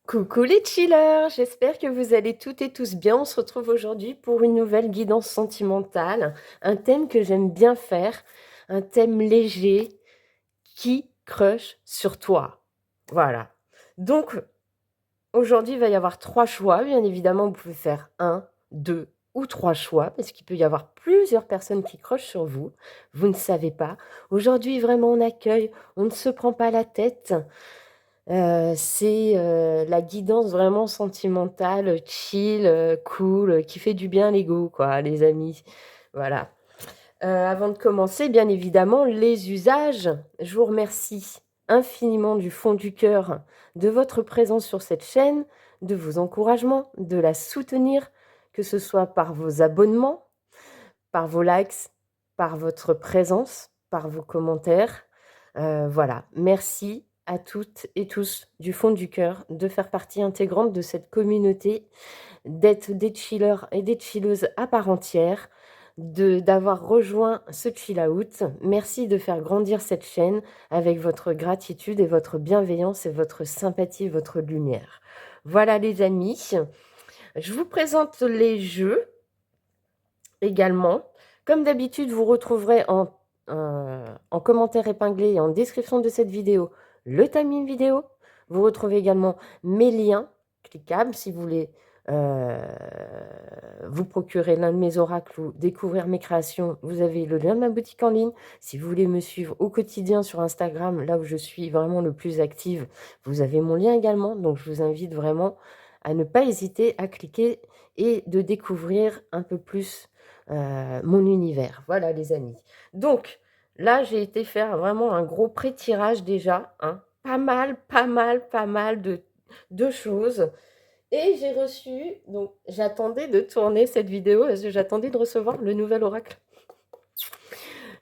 Coucou les chillers, j'espère que vous allez toutes et tous bien. On se retrouve aujourd'hui pour une nouvelle guidance sentimentale, un thème que j'aime bien faire, un thème léger qui crush sur toi. Voilà. Donc aujourd'hui, il va y avoir 3 choix. Bien évidemment, vous pouvez faire un, 2 ou 3 choix parce qu'il peut y avoir plusieurs personnes qui crushent sur vous. Vous ne savez pas. Aujourd'hui, vraiment, on accueille, on ne se prend pas la tête. C'est, la guidance vraiment sentimentale, chill, cool, qui fait du bien à l'ego quoi, les amis. Voilà. Avant de commencer, bien évidemment, les usages. Je vous remercie infiniment du fond du cœur de votre présence sur cette chaîne, de vos encouragements, de la soutenir, que ce soit par vos abonnements, par vos likes, par votre présence, par vos commentaires. Voilà, merci à toutes et tous du fond du cœur de faire partie intégrante de cette communauté, d'être des chillers et des chilleuses à part entière, d'avoir rejoint ce chill out. Merci de faire grandir cette chaîne avec votre gratitude et votre bienveillance et votre sympathie, votre lumière. Voilà les amis, je vous présente les jeux également. Comme d'habitude, vous retrouverez en commentaire épinglé et en description de cette vidéo le timing vidéo. Vous retrouvez également mes liens cliquables si vous voulez vous procurer l'un de mes oracles ou découvrir mes créations. Vous avez le lien de ma boutique en ligne. Si vous voulez me suivre au quotidien sur Instagram, là où je suis vraiment le plus active, vous avez mon lien également. Donc je vous invite vraiment à ne pas hésiter à cliquer et de découvrir un peu plus mon univers. Voilà les amis. Donc là, j'ai été faire vraiment un gros pré-tirage déjà, hein. Pas mal de choses. Et j'ai reçu, donc j'attendais de tourner cette vidéo parce que j'attendais de recevoir le nouvel oracle.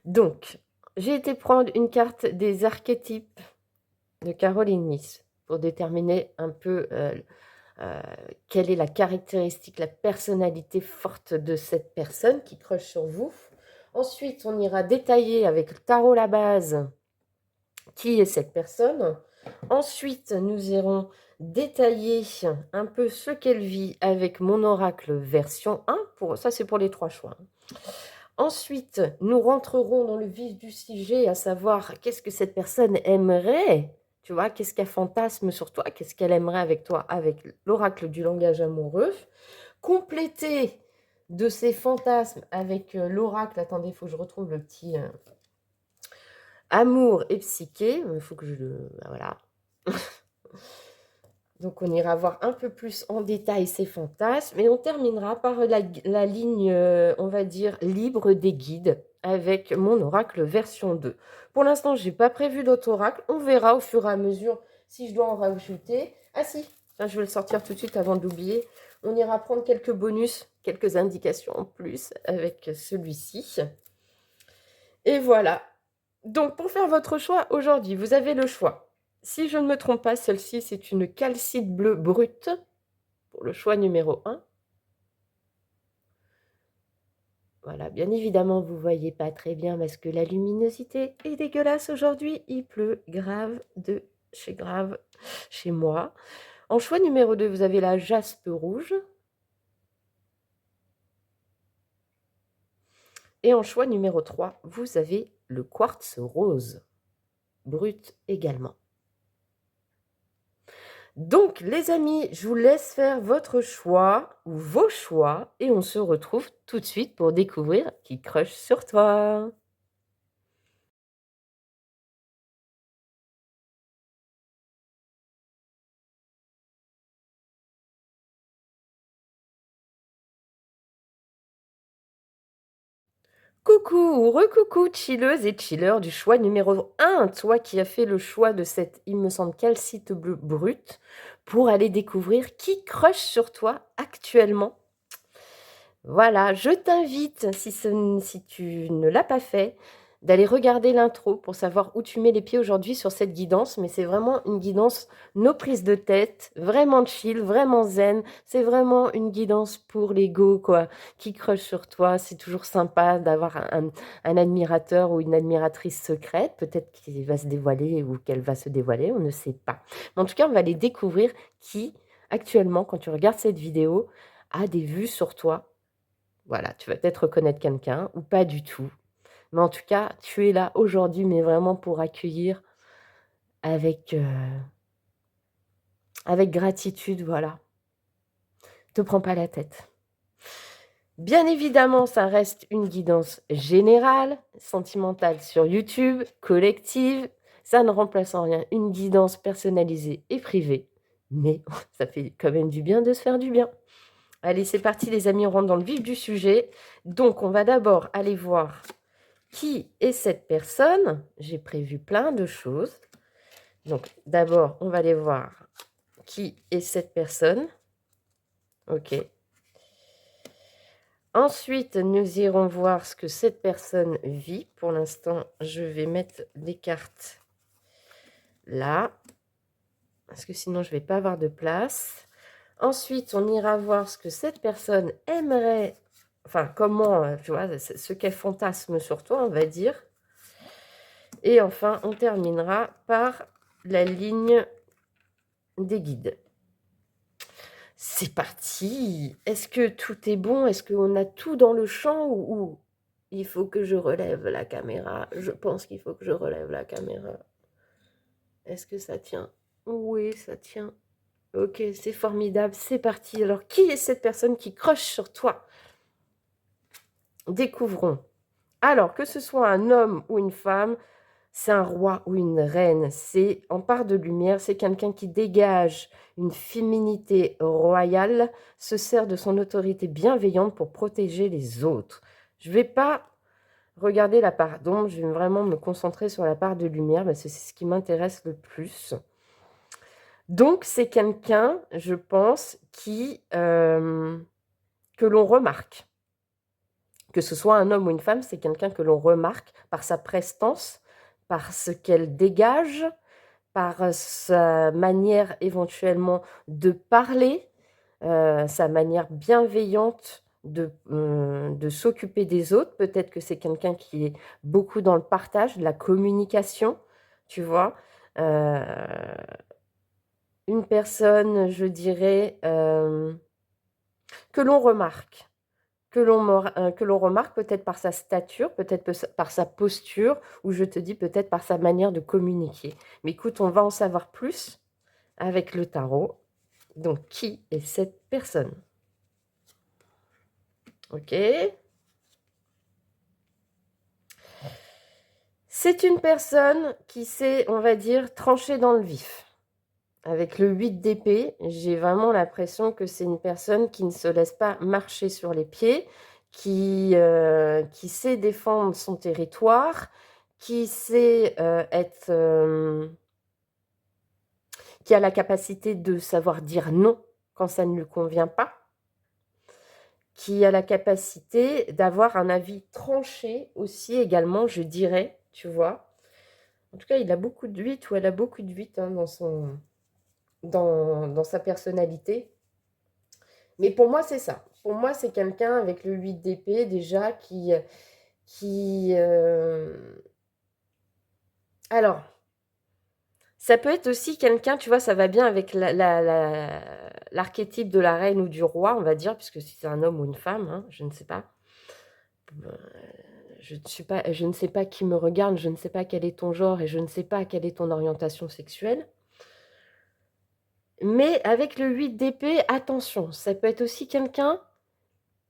Donc, j'ai été prendre une carte des archétypes de Caroline Myss pour déterminer un peu quelle est la caractéristique, la personnalité forte de cette personne qui crush sur vous. Ensuite, on ira détailler avec le tarot la base qui est cette personne. Ensuite, nous irons détailler un peu ce qu'elle vit avec mon oracle version 1. Ça, c'est pour les 3 choix. Ensuite, nous rentrerons dans le vif du sujet, à savoir qu'est-ce que cette personne aimerait. Tu vois, qu'est-ce qu'elle fantasme sur toi, qu'est-ce qu'elle aimerait avec toi, avec l'oracle du langage amoureux. Compléter de ces fantasmes avec l'oracle, attendez, il faut que je retrouve le petit amour et psyché, il faut que je le... Voilà. Donc on ira voir un peu plus en détail ces fantasmes, et on terminera par la ligne, on va dire, libre des guides, avec mon oracle version 2. Pour l'instant, je n'ai pas prévu d'autres oracles, on verra au fur et à mesure si je dois en rajouter. Ah si, je vais le sortir tout de suite avant d'oublier. On ira prendre quelques bonus, quelques indications en plus avec celui-ci. Et voilà. Donc pour faire votre choix aujourd'hui, vous avez le choix. Si je ne me trompe pas, celle-ci, c'est une calcite bleue brute pour le choix numéro 1. Voilà, bien évidemment, vous ne voyez pas très bien parce que la luminosité est dégueulasse aujourd'hui. Il pleut grave de chez grave chez moi. En choix numéro 2, vous avez la jaspe rouge. Et en choix numéro 3, vous avez le quartz rose, brut également. Donc, les amis, je vous laisse faire votre choix ou vos choix et on se retrouve tout de suite pour découvrir qui crush sur toi. Coucou, recoucou, chilleuse et chiller du choix numéro 1, toi qui as fait le choix de cette, il me semble, calcite bleue brute, pour aller découvrir qui crush sur toi actuellement. Voilà, je t'invite, si tu ne l'as pas fait, d'aller regarder l'intro pour savoir où tu mets les pieds aujourd'hui sur cette guidance. Mais c'est vraiment une guidance, no prise de tête, vraiment chill, vraiment zen. C'est vraiment une guidance pour l'ego, quoi, qui crush sur toi. C'est toujours sympa d'avoir un admirateur ou une admiratrice secrète. Peut-être qu'il va se dévoiler ou qu'elle va se dévoiler, on ne sait pas. Mais en tout cas, on va aller découvrir qui, actuellement, quand tu regardes cette vidéo, a des vues sur toi. Voilà, tu vas peut-être reconnaître quelqu'un ou pas du tout. Mais en tout cas, tu es là aujourd'hui, mais vraiment pour accueillir avec, avec gratitude, voilà. Te prends pas la tête. Bien évidemment, ça reste une guidance générale, sentimentale sur YouTube, collective. Ça ne remplace en rien une guidance personnalisée et privée. Mais ça fait quand même du bien de se faire du bien. Allez, c'est parti les amis, on rentre dans le vif du sujet. Donc, on va d'abord aller voir qui est cette personne. J'ai prévu plein de choses. Donc, d'abord, on va aller voir qui est cette personne. OK. Ensuite, nous irons voir ce que cette personne vit. Pour l'instant, je vais mettre des cartes là, parce que sinon, je ne vais pas avoir de place. Ensuite, on ira voir ce que cette personne aimerait, enfin, comment, tu vois, ce qu'elle fantasme sur toi, on va dire. Et enfin, on terminera par la ligne des guides. C'est parti. Est-ce que tout est bon? Est-ce qu'on a tout dans le champ ou il faut que je relève la caméra? Je pense qu'il faut que je relève la caméra. Est-ce que ça tient? Oui, ça tient. Ok, c'est formidable. C'est parti. Alors, qui est cette personne qui croche sur toi? Découvrons. Alors, que ce soit un homme ou une femme, c'est un roi ou une reine, c'est en part de lumière, c'est quelqu'un qui dégage une féminité royale, se sert de son autorité bienveillante pour protéger les autres. Je ne vais pas regarder la part d'ombre, je vais vraiment me concentrer sur la part de lumière, parce que c'est ce qui m'intéresse le plus. Donc, c'est quelqu'un, je pense, que l'on remarque. Que ce soit un homme ou une femme, c'est quelqu'un que l'on remarque par sa prestance, par ce qu'elle dégage, par sa manière éventuellement de parler, sa manière bienveillante de s'occuper des autres. Peut-être que c'est quelqu'un qui est beaucoup dans le partage, de la communication, tu vois. Une personne, je dirais, que l'on remarque. Que l'on remarque peut-être par sa stature, peut-être par sa posture, ou je te dis peut-être par sa manière de communiquer. Mais écoute, on va en savoir plus avec le tarot. Donc, qui est cette personne? Ok. C'est une personne qui s'est, on va dire, tranchée dans le vif. Avec le 8 d'épée, j'ai vraiment l'impression que c'est une personne qui ne se laisse pas marcher sur les pieds, qui sait défendre son territoire, qui sait qui a la capacité de savoir dire non quand ça ne lui convient pas, qui a la capacité d'avoir un avis tranché aussi également, je dirais, tu vois. En tout cas, il a beaucoup de 8 ou elle a beaucoup de 8 hein, dans sa personnalité. Mais pour moi, c'est ça. Pour moi, c'est quelqu'un avec le 8 d'épée déjà qui alors, ça peut être aussi quelqu'un, tu vois, ça va bien avec l'archétype de la reine ou du roi, on va dire, puisque si c'est un homme ou une femme, hein, je ne sais pas. Je ne sais pas qui me regarde, je ne sais pas quel est ton genre et je ne sais pas quelle est ton orientation sexuelle. Mais avec le 8 d'épée, attention, ça peut être aussi quelqu'un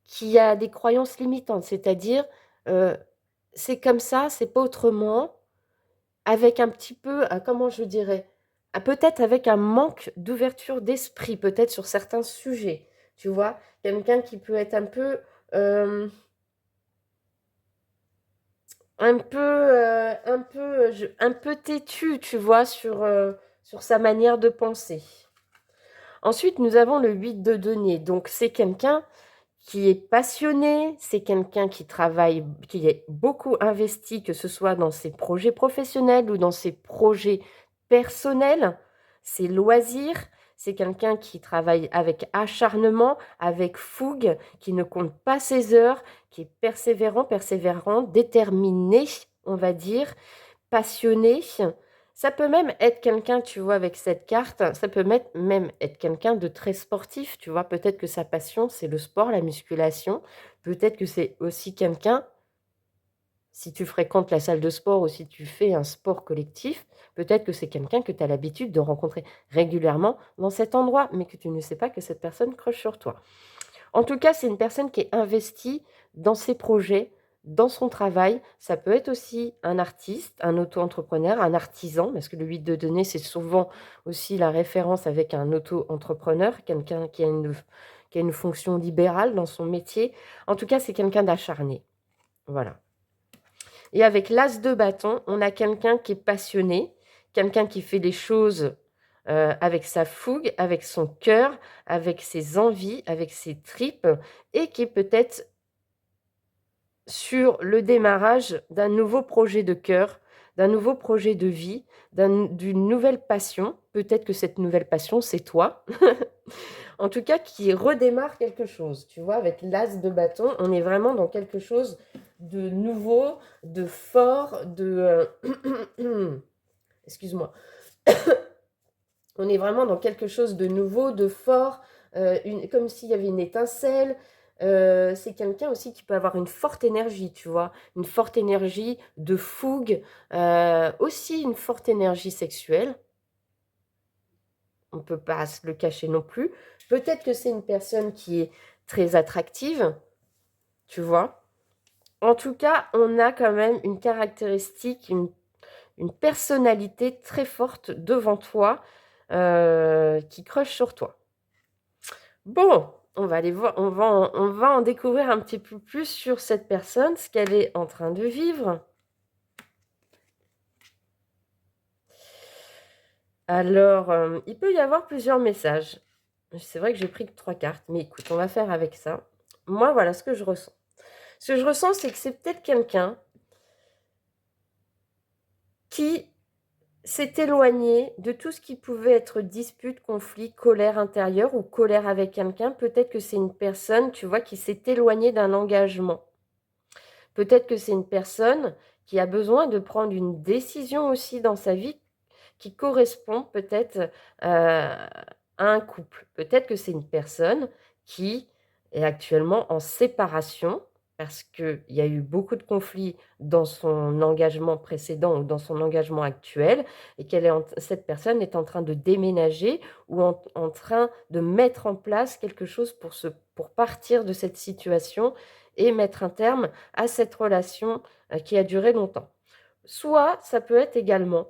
qui a des croyances limitantes, c'est-à-dire, c'est comme ça, c'est pas autrement, avec un petit peu, comment je dirais? Peut-être avec un manque d'ouverture d'esprit, peut-être sur certains sujets, tu vois? Quelqu'un qui peut être hem, un peu têtu, tu vois? Sur sa manière de penser. Ensuite, nous avons le 8 de denier, donc c'est quelqu'un qui est passionné, c'est quelqu'un qui travaille, qui est beaucoup investi, que ce soit dans ses projets professionnels ou dans ses projets personnels, ses loisirs. C'est quelqu'un qui travaille avec acharnement, avec fougue, qui ne compte pas ses heures, qui est persévérant, déterminé, on va dire, passionné. Ça peut même être quelqu'un, tu vois, avec cette carte, ça peut même être quelqu'un de très sportif, tu vois. Peut-être que sa passion, c'est le sport, la musculation. Peut-être que c'est aussi quelqu'un, si tu fréquentes la salle de sport ou si tu fais un sport collectif, peut-être que c'est quelqu'un que tu as l'habitude de rencontrer régulièrement dans cet endroit, mais que tu ne sais pas que cette personne croche sur toi. En tout cas, c'est une personne qui est investie dans ses projets, dans son travail. Ça peut être aussi un artiste, un auto-entrepreneur, un artisan, parce que le 8 de denier, c'est souvent aussi la référence avec un auto-entrepreneur, quelqu'un qui a une fonction libérale dans son métier. En tout cas, c'est quelqu'un d'acharné. Voilà. Et avec l'as de bâton, on a quelqu'un qui est passionné, quelqu'un qui fait les choses avec sa fougue, avec son cœur, avec ses envies, avec ses tripes, et qui est peut-être sur le démarrage d'un nouveau projet de cœur, d'un nouveau projet de vie, d'une nouvelle passion. Peut-être que cette nouvelle passion, c'est toi. En tout cas, qui redémarre quelque chose. Tu vois, avec l'as de bâton, on est vraiment dans quelque chose de nouveau, de fort, de... Excuse-moi. On est vraiment dans quelque chose de nouveau, de fort, comme s'il y avait une étincelle. C'est quelqu'un aussi qui peut avoir une forte énergie, tu vois, une forte énergie de fougue, aussi une forte énergie sexuelle. On ne peut pas se le cacher non plus. Peut-être que c'est une personne qui est très attractive, tu vois. En tout cas, on a quand même une caractéristique, une personnalité très forte devant toi qui crush sur toi. Bon, on va aller voir, on va en découvrir un petit peu plus sur cette personne, ce qu'elle est en train de vivre. Alors, il peut y avoir plusieurs messages. C'est vrai que j'ai pris que 3 cartes, mais écoute, on va faire avec ça. Moi, voilà ce que je ressens. Ce que je ressens, c'est que c'est peut-être quelqu'un qui s'est éloigné de tout ce qui pouvait être dispute, conflit, colère intérieure ou colère avec quelqu'un. Peut-être que c'est une personne, tu vois, qui s'est éloignée d'un engagement. Peut-être que c'est une personne qui a besoin de prendre une décision aussi dans sa vie qui correspond peut-être à un couple. Peut-être que c'est une personne qui est actuellement en séparation parce qu'il y a eu beaucoup de conflits dans son engagement précédent ou dans son engagement actuel et cette personne est en train de déménager ou en train de mettre en place quelque chose pour partir de cette situation et mettre un terme à cette relation qui a duré longtemps. Soit ça peut être également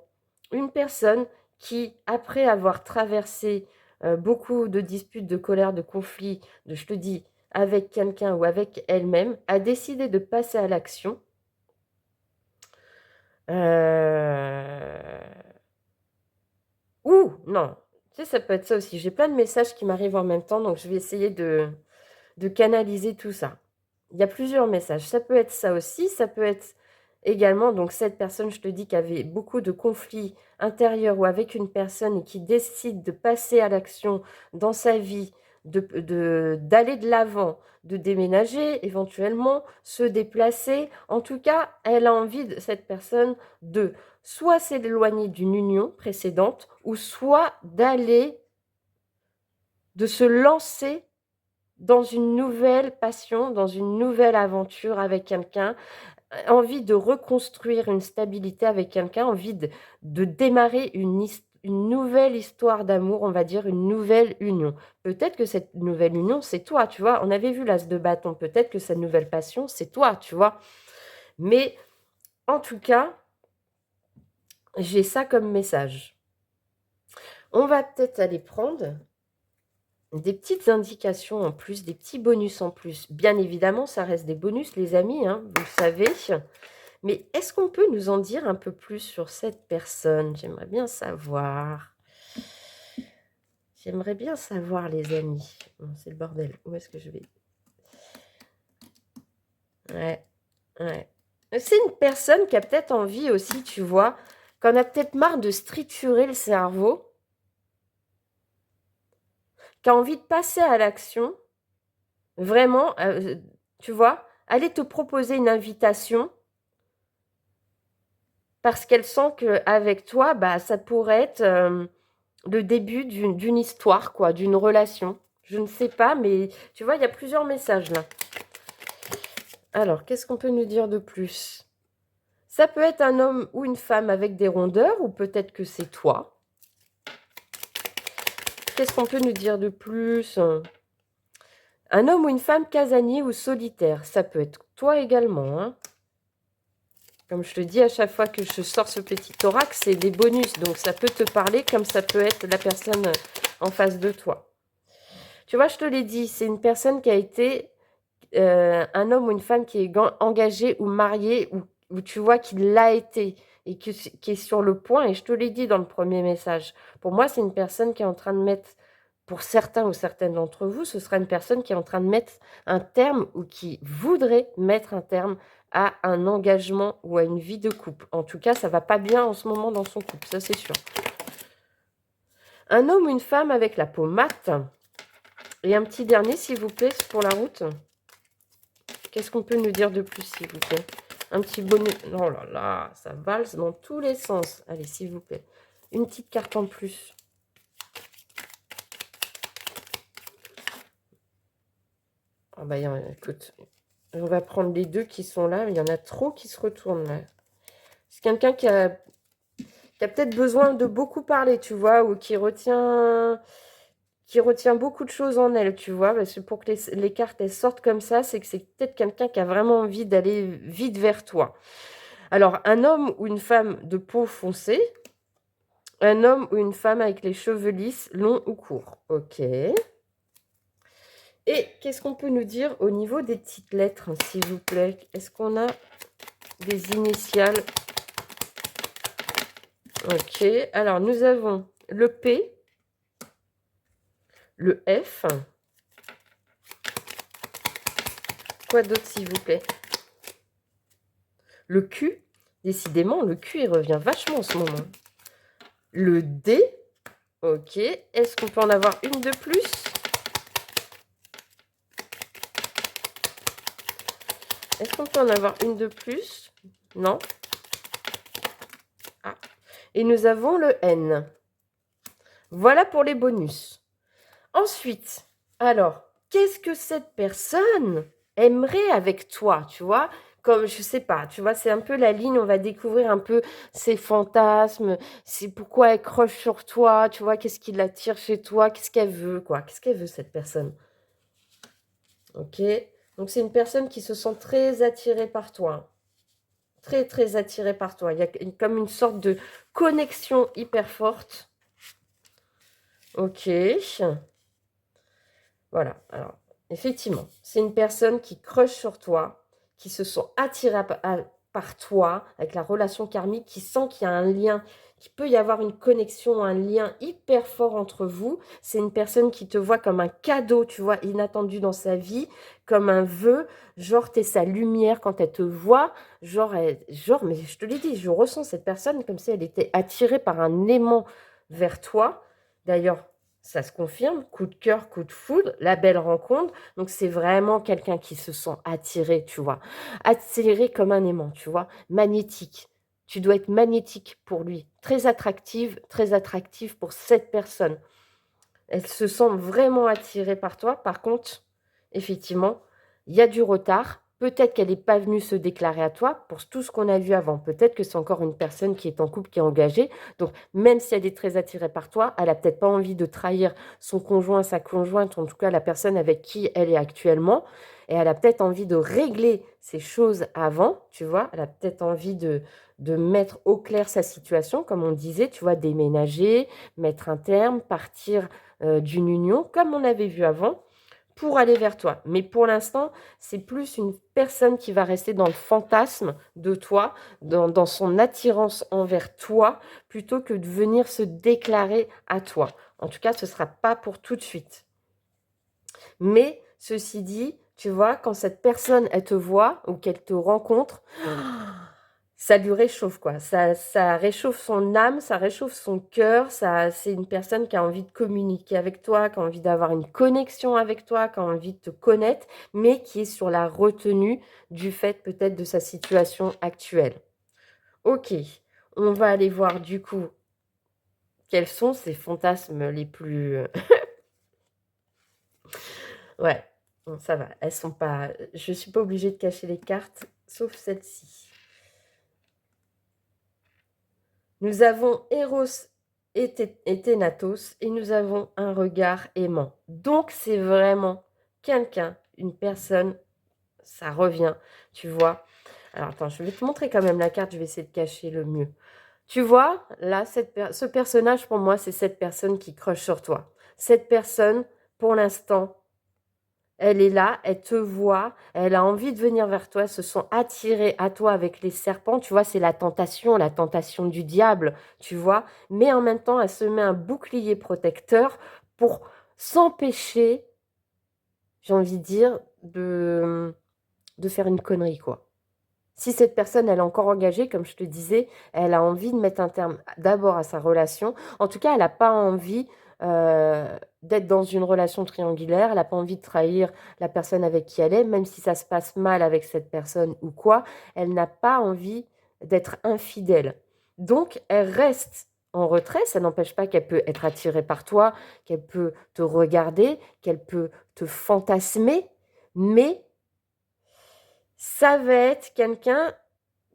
une personne qui, après avoir traversé beaucoup de disputes, de colère, de conflits, je te dis, avec quelqu'un ou avec elle-même, a décidé de passer à l'action. Ou, non, tu sais, ça peut être ça aussi. J'ai plein de messages qui m'arrivent en même temps, donc je vais essayer de canaliser tout ça. Il y a plusieurs messages. Ça peut être ça aussi, ça peut être également, donc cette personne, je te dis, qui avait beaucoup de conflits intérieurs ou avec une personne et qui décide de passer à l'action dans sa vie, d'aller de l'avant, de déménager éventuellement, se déplacer. En tout cas, elle a envie, cette personne, de soit s'éloigner d'une union précédente ou soit de se lancer dans une nouvelle passion, dans une nouvelle aventure avec quelqu'un, envie de reconstruire une stabilité avec quelqu'un, envie de démarrer une nouvelle histoire d'amour, on va dire une nouvelle union. Peut-être que cette nouvelle union, c'est toi, tu vois. On avait vu l'as de bâton, peut-être que cette nouvelle passion, c'est toi, tu vois. Mais en tout cas, j'ai ça comme message. On va peut-être aller prendre des petites indications en plus, des petits bonus en plus. Bien évidemment, ça reste des bonus, les amis, hein, vous le savez. Mais est-ce qu'on peut nous en dire un peu plus sur cette personne? J'aimerais bien savoir. J'aimerais bien savoir, les amis. Bon, c'est le bordel. Où est-ce que je vais? Ouais, ouais. C'est une personne qui a peut-être envie aussi, tu vois, qu'on a peut-être marre de se triturer le cerveau, qui a envie de passer à l'action, vraiment, tu vois, aller te proposer une invitation parce qu'elle sent qu'avec toi, bah, ça pourrait être le début d'une histoire, quoi, d'une relation. Je ne sais pas, mais tu vois, il y a plusieurs messages là. Alors, qu'est-ce qu'on peut nous dire de plus? Ça peut être un homme ou une femme avec des rondeurs, ou peut-être que c'est toi. Qu'est-ce qu'on peut nous dire de plus? Un homme ou une femme casanier ou solitaire, ça peut être toi également, hein. Comme je te dis, à chaque fois que je sors ce petit thorax, c'est des bonus. Donc ça peut te parler comme ça peut être la personne en face de toi. Tu vois, je te l'ai dit, c'est une personne qui a été un homme ou une femme qui est engagé ou marié, ou tu vois qu'il l'a été et qui est sur le point, et je te l'ai dit dans le premier message. Pour moi, c'est une personne qui est en train de mettre, pour certains ou certaines d'entre vous, ce sera une personne qui est en train de mettre un terme ou qui voudrait mettre un terme à un engagement ou à une vie de couple. En tout cas, ça va pas bien en ce moment dans son couple, ça c'est sûr. Un homme ou une femme avec la peau mate. Et un petit dernier, s'il vous plaît, pour la route. Qu'est-ce qu'on peut nous dire de plus, s'il vous plaît? Un petit bonus. Oh là là, ça valse dans tous les sens. Allez, s'il vous plaît. Une petite carte en plus. Ah bah, écoute, on va prendre les deux qui sont là. Il y en a trop qui se retournent là. C'est quelqu'un qui a peut-être besoin de beaucoup parler, tu vois, ou qui retient beaucoup de choses en elle, tu vois, parce que pour que les cartes elles sortent comme ça, c'est que c'est peut-être quelqu'un qui a vraiment envie d'aller vite vers toi. Alors, un homme ou une femme de peau foncée, un homme ou une femme avec les cheveux lisses, longs ou courts. Ok. Et qu'est-ce qu'on peut nous dire au niveau des petites lettres, s'il vous plaît? Est-ce qu'on a des initiales? Ok. Alors, nous avons le P, le F. Quoi d'autre, s'il vous plaît? Le Q. Décidément, le Q, il revient vachement en ce moment. Le D. Ok. Est-ce qu'on peut en avoir une de plus? Est-ce qu'on peut en avoir une de plus? Non. Ah. Et nous avons le N. Voilà pour les bonus. Ensuite, alors, qu'est-ce que cette personne aimerait avec toi, tu vois? Comme, je sais pas, tu vois, c'est un peu la ligne, on va découvrir un peu ses fantasmes, c'est pourquoi elle croche sur toi, tu vois, qu'est-ce qui l'attire chez toi, qu'est-ce qu'elle veut, quoi, qu'est-ce qu'elle veut, cette personne? Ok? Donc, c'est une personne qui se sent très attirée par toi, très, très attirée par toi. Il y a comme une sorte de connexion hyper forte. Ok. Voilà, alors, effectivement, c'est une personne qui crush sur toi, qui se sent attirée par toi, avec la relation karmique, qui sent qu'il y a un lien, qu'il peut y avoir une connexion, un lien hyper fort entre vous. C'est une personne qui te voit comme un cadeau, tu vois, inattendu dans sa vie, comme un vœu, genre t'es sa lumière quand elle te voit, genre, mais je te l'ai dit, je ressens cette personne comme si elle était attirée par un aimant vers toi. D'ailleurs, ça se confirme, coup de cœur, coup de foudre, la belle rencontre. Donc, c'est vraiment quelqu'un qui se sent attiré, tu vois. Attiré comme un aimant, tu vois. Magnétique. Tu dois être magnétique pour lui. Très attractive pour cette personne. Elle se sent vraiment attirée par toi. Par contre, effectivement, il y a du retard. Peut-être qu'elle n'est pas venue se déclarer à toi pour tout ce qu'on a vu avant. Peut-être que c'est encore une personne qui est en couple, qui est engagée. Donc, même si elle est très attirée par toi, elle n'a peut-être pas envie de trahir son conjoint, sa conjointe, en tout cas la personne avec qui elle est actuellement. Et elle a peut-être envie de régler ces choses avant, tu vois. Elle a peut-être envie de mettre au clair sa situation, comme on disait, tu vois, déménager, mettre un terme, partir d'une union, comme on avait vu avant, pour aller vers toi. Mais pour l'instant, c'est plus une personne qui va rester dans le fantasme de toi, dans son attirance envers toi, plutôt que de venir se déclarer à toi. En tout cas, ce ne sera pas pour tout de suite. Mais, ceci dit, tu vois, quand cette personne, elle te voit ou qu'elle te rencontre, ça lui réchauffe, quoi. Ça réchauffe son âme, ça réchauffe son cœur. C'est une personne qui a envie de communiquer avec toi, qui a envie d'avoir une connexion avec toi, qui a envie de te connaître, mais qui est sur la retenue du fait peut-être de sa situation actuelle. Ok, on va aller voir du coup quels sont ces fantasmes les plus... Ouais, bon, ça va, elles sont pas... Je suis pas obligée de cacher les cartes, sauf celle-ci. Nous avons Eros et Thanatos et nous avons un regard aimant. Donc, c'est vraiment quelqu'un, une personne, ça revient, tu vois. Alors, attends, je vais te montrer quand même la carte, je vais essayer de cacher le mieux. Tu vois, là, ce personnage, pour moi, c'est cette personne qui crush sur toi. Cette personne, pour l'instant, elle est là, elle te voit, elle a envie de venir vers toi, se sont attirés à toi avec les serpents. Tu vois, c'est la tentation du diable, tu vois. Mais en même temps, elle se met un bouclier protecteur pour s'empêcher, j'ai envie de dire, de faire une connerie, quoi. Si cette personne, elle est encore engagée, comme je te disais, elle a envie de mettre un terme d'abord à sa relation. En tout cas, elle n'a pas envie d'être dans une relation triangulaire. Elle n'a pas envie de trahir la personne avec qui elle est, même si ça se passe mal avec cette personne ou quoi. Elle n'a pas envie d'être infidèle. Donc, elle reste en retrait. Ça n'empêche pas qu'elle peut être attirée par toi, qu'elle peut te regarder, qu'elle peut te fantasmer, mais ça va être quelqu'un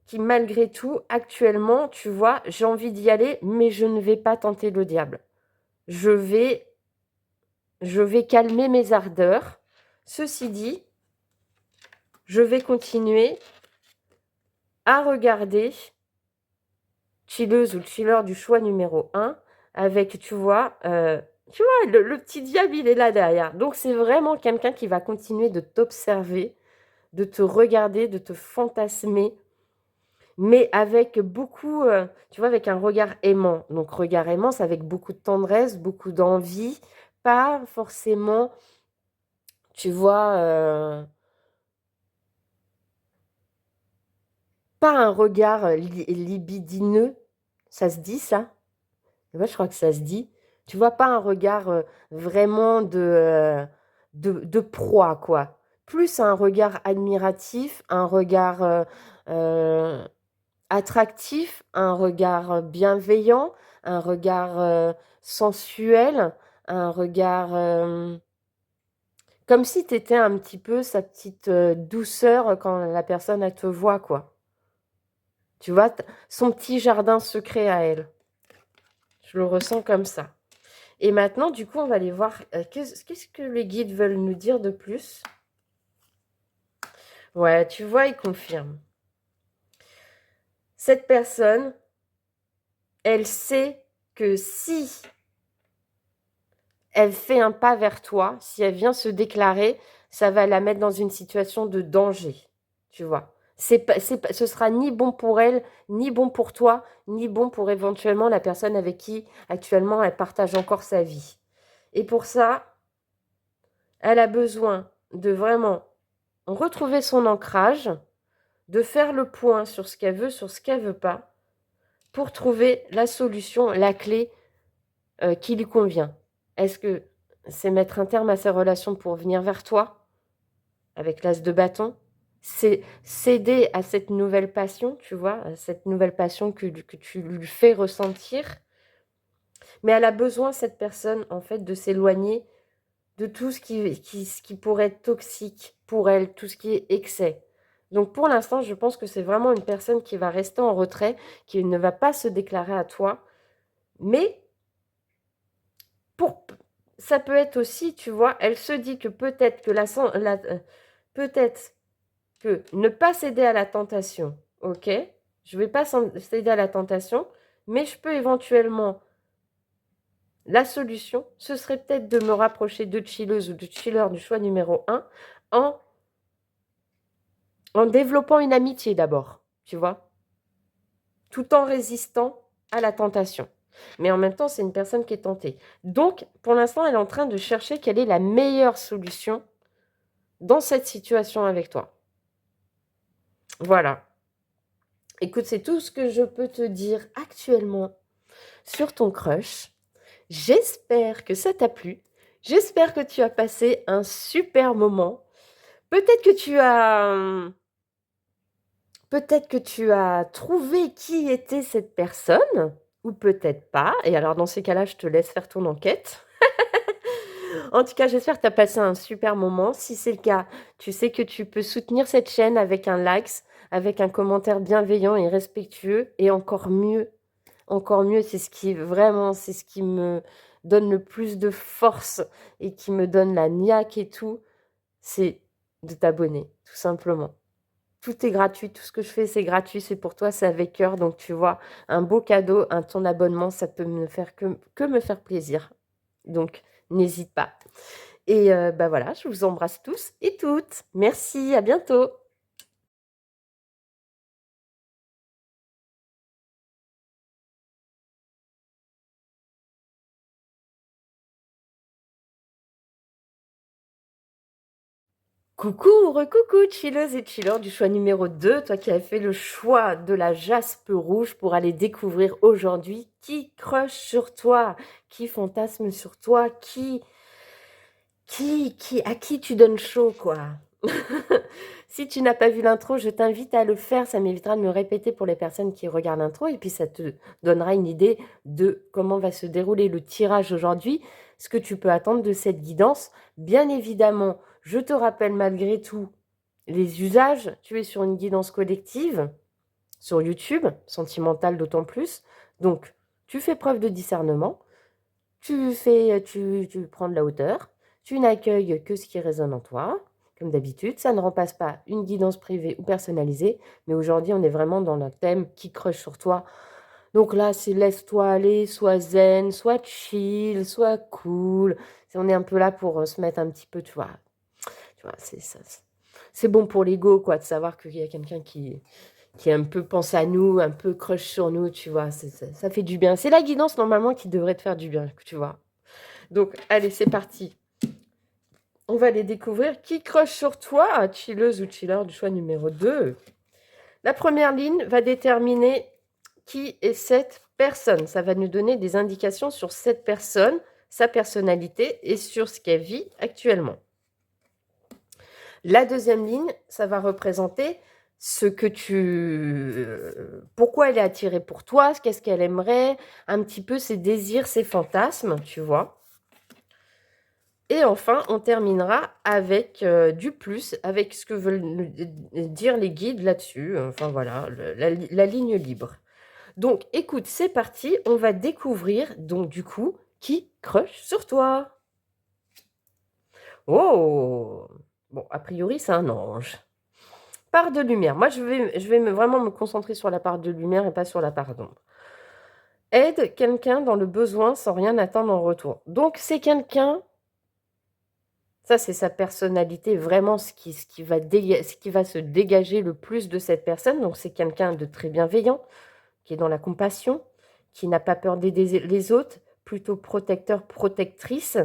qui, malgré tout, actuellement, tu vois, j'ai envie d'y aller, mais je ne vais pas tenter le diable. Je vais calmer mes ardeurs. Ceci dit, je vais continuer à regarder chilleuse ou chiller du choix numéro 1 avec, tu vois le petit diable, il est là derrière. Donc, c'est vraiment quelqu'un qui va continuer de t'observer, de te regarder, de te fantasmer, mais avec beaucoup, tu vois, avec un regard aimant. Donc, regard aimant, c'est avec beaucoup de tendresse, beaucoup d'envie, pas forcément, tu vois, pas un regard libidineux. Ça se dit, ça? Moi, je crois que ça se dit. Tu vois, pas un regard vraiment de proie, quoi. Plus un regard admiratif, un regard euh, attractif, un regard bienveillant, un regard sensuel, un regard comme si tu étais un petit peu sa petite douceur quand la personne elle te voit, quoi. Tu vois, son petit jardin secret à elle. Je le ressens comme ça. Et maintenant, du coup, on va aller voir qu'est-ce que les guides veulent nous dire de plus. Ouais, tu vois, ils confirment. Cette personne, elle sait que si elle fait un pas vers toi, si elle vient se déclarer, ça va la mettre dans une situation de danger, tu vois. Ce sera ni bon pour elle, ni bon pour toi, ni bon pour éventuellement la personne avec qui actuellement elle partage encore sa vie. Et pour ça, elle a besoin de vraiment retrouver son ancrage, de faire le point sur ce qu'elle veut, sur ce qu'elle veut pas, pour trouver la solution, la clé qui lui convient. Est-ce que c'est mettre un terme à sa relation pour venir vers toi, avec l'as de bâton? C'est céder à cette nouvelle passion, tu vois, à cette nouvelle passion que tu lui fais ressentir. Mais elle a besoin, cette personne, en fait, de s'éloigner de tout ce qui pourrait être toxique pour elle, tout ce qui est excès. Donc pour l'instant, je pense que c'est vraiment une personne qui va rester en retrait, qui ne va pas se déclarer à toi. Mais pour, ça peut être aussi, tu vois, elle se dit que peut-être que peut-être que ne pas céder à la tentation, ok, je ne vais pas céder à la tentation, mais je peux éventuellement, la solution, ce serait peut-être de me rapprocher de chilleuse ou de chiller du choix numéro 1 en développant une amitié d'abord, tu vois, tout en résistant à la tentation. Mais en même temps, c'est une personne qui est tentée. Donc, pour l'instant, elle est en train de chercher quelle est la meilleure solution dans cette situation avec toi. Voilà. Écoute, c'est tout ce que je peux te dire actuellement sur ton crush. J'espère que ça t'a plu. J'espère que tu as passé un super moment. Peut-être que tu as, peut-être que tu as trouvé qui était cette personne, ou peut-être pas. Et alors, dans ces cas-là, je te laisse faire ton enquête. En tout cas, j'espère que tu as passé un super moment. Si c'est le cas, tu sais que tu peux soutenir cette chaîne avec un like, avec un commentaire bienveillant et respectueux. Et encore mieux, c'est ce qui vraiment, c'est ce qui me donne le plus de force et qui me donne la niaque et tout, c'est de t'abonner, tout simplement. Tout est gratuit, tout ce que je fais, c'est gratuit, c'est pour toi, c'est avec cœur. Donc, tu vois, un beau cadeau, ton abonnement, ça peut me faire que me faire plaisir. Donc, n'hésite pas. Et bah voilà, je vous embrasse tous et toutes. Merci, à bientôt. Coucou, recoucou, chilleuse et chilleur du choix numéro 2, toi qui as fait le choix de la jaspe rouge pour aller découvrir aujourd'hui qui crush sur toi, qui fantasme sur toi, à qui tu donnes chaud, quoi. Si tu n'as pas vu l'intro, je t'invite à le faire. Ça m'évitera de me répéter pour les personnes qui regardent l'intro. Et puis, ça te donnera une idée de comment va se dérouler le tirage aujourd'hui, ce que tu peux attendre de cette guidance. Bien évidemment, je te rappelle malgré tout les usages. Tu es sur une guidance collective, sur YouTube, sentimentale d'autant plus. Donc, tu fais preuve de discernement. Tu prends de la hauteur, tu n'accueilles que ce qui résonne en toi, comme d'habitude. Ça ne remplace pas une guidance privée ou personnalisée, mais aujourd'hui, on est vraiment dans un thème qui crush sur toi. Donc là, c'est laisse-toi aller, soit zen, soit chill, soit cool. On est un peu là pour se mettre un petit peu, tu vois, c'est ça. C'est bon pour l'ego, quoi, de savoir qu'il y a quelqu'un qui un peu pense à nous, un peu crush sur nous, tu vois. Ça fait du bien. C'est la guidance, normalement, qui devrait te faire du bien, tu vois. Donc, allez, c'est parti. On va les découvrir. Qui crush sur toi, chilleuse ou chiller du choix numéro 2. La première ligne va déterminer qui est cette personne. Ça va nous donner des indications sur cette personne, sa personnalité et sur ce qu'elle vit actuellement. La deuxième ligne, ça va représenter ce que pourquoi elle est attirée pour toi, qu'est-ce qu'elle aimerait, un petit peu ses désirs, ses fantasmes, tu vois. Et enfin, on terminera avec du plus, avec ce que veulent dire les guides là-dessus. Enfin voilà, la ligne libre. Donc, écoute, c'est parti. On va découvrir, donc du coup, qui crush sur toi. Oh! Bon, a priori, c'est un ange. Part de lumière. Moi, vraiment me concentrer sur la part de lumière et pas sur la part d'ombre. Aide quelqu'un dans le besoin sans rien attendre en retour. Donc, c'est quelqu'un. Ça, c'est sa personnalité, vraiment ce qui va se dégager le plus de cette personne. Donc, c'est quelqu'un de très bienveillant, qui est dans la compassion, qui n'a pas peur d'aider les autres, plutôt protecteur, protectrice,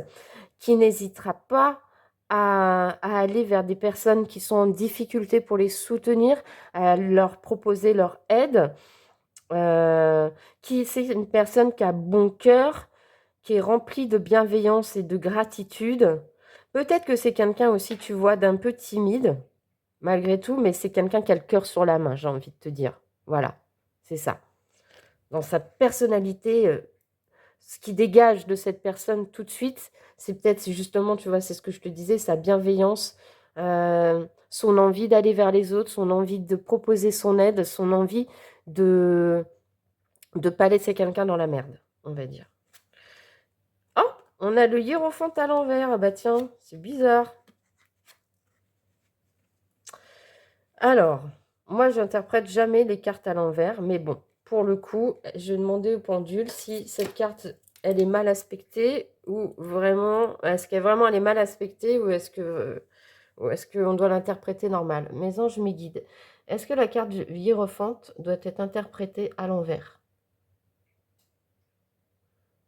qui n'hésitera pas à aller vers des personnes qui sont en difficulté pour les soutenir, à leur proposer leur aide. C'est une personne qui a bon cœur, qui est remplie de bienveillance et de gratitude. Peut-être que c'est quelqu'un aussi, tu vois, d'un peu timide, malgré tout, mais c'est quelqu'un qui a le cœur sur la main, j'ai envie de te dire. Voilà, c'est ça. Dans sa personnalité, ce qui dégage de cette personne tout de suite, c'est peut-être justement, tu vois, c'est ce que je te disais, sa bienveillance, son envie d'aller vers les autres, son envie de proposer son aide, son envie de ne pas laisser quelqu'un dans la merde, on va dire. Oh, on a le hiérophant à l'envers. Ah bah tiens, c'est bizarre. Alors, moi, j'interprète jamais les cartes à l'envers, mais bon, pour le coup, je demandais au pendule si cette carte, elle est mal aspectée ou vraiment, est-ce qu'elle vraiment elle est mal aspectée ou est-ce qu'on doit l'interpréter normal. Mes anges, mes guides, est-ce que la carte du hiérophante doit être interprétée à l'envers?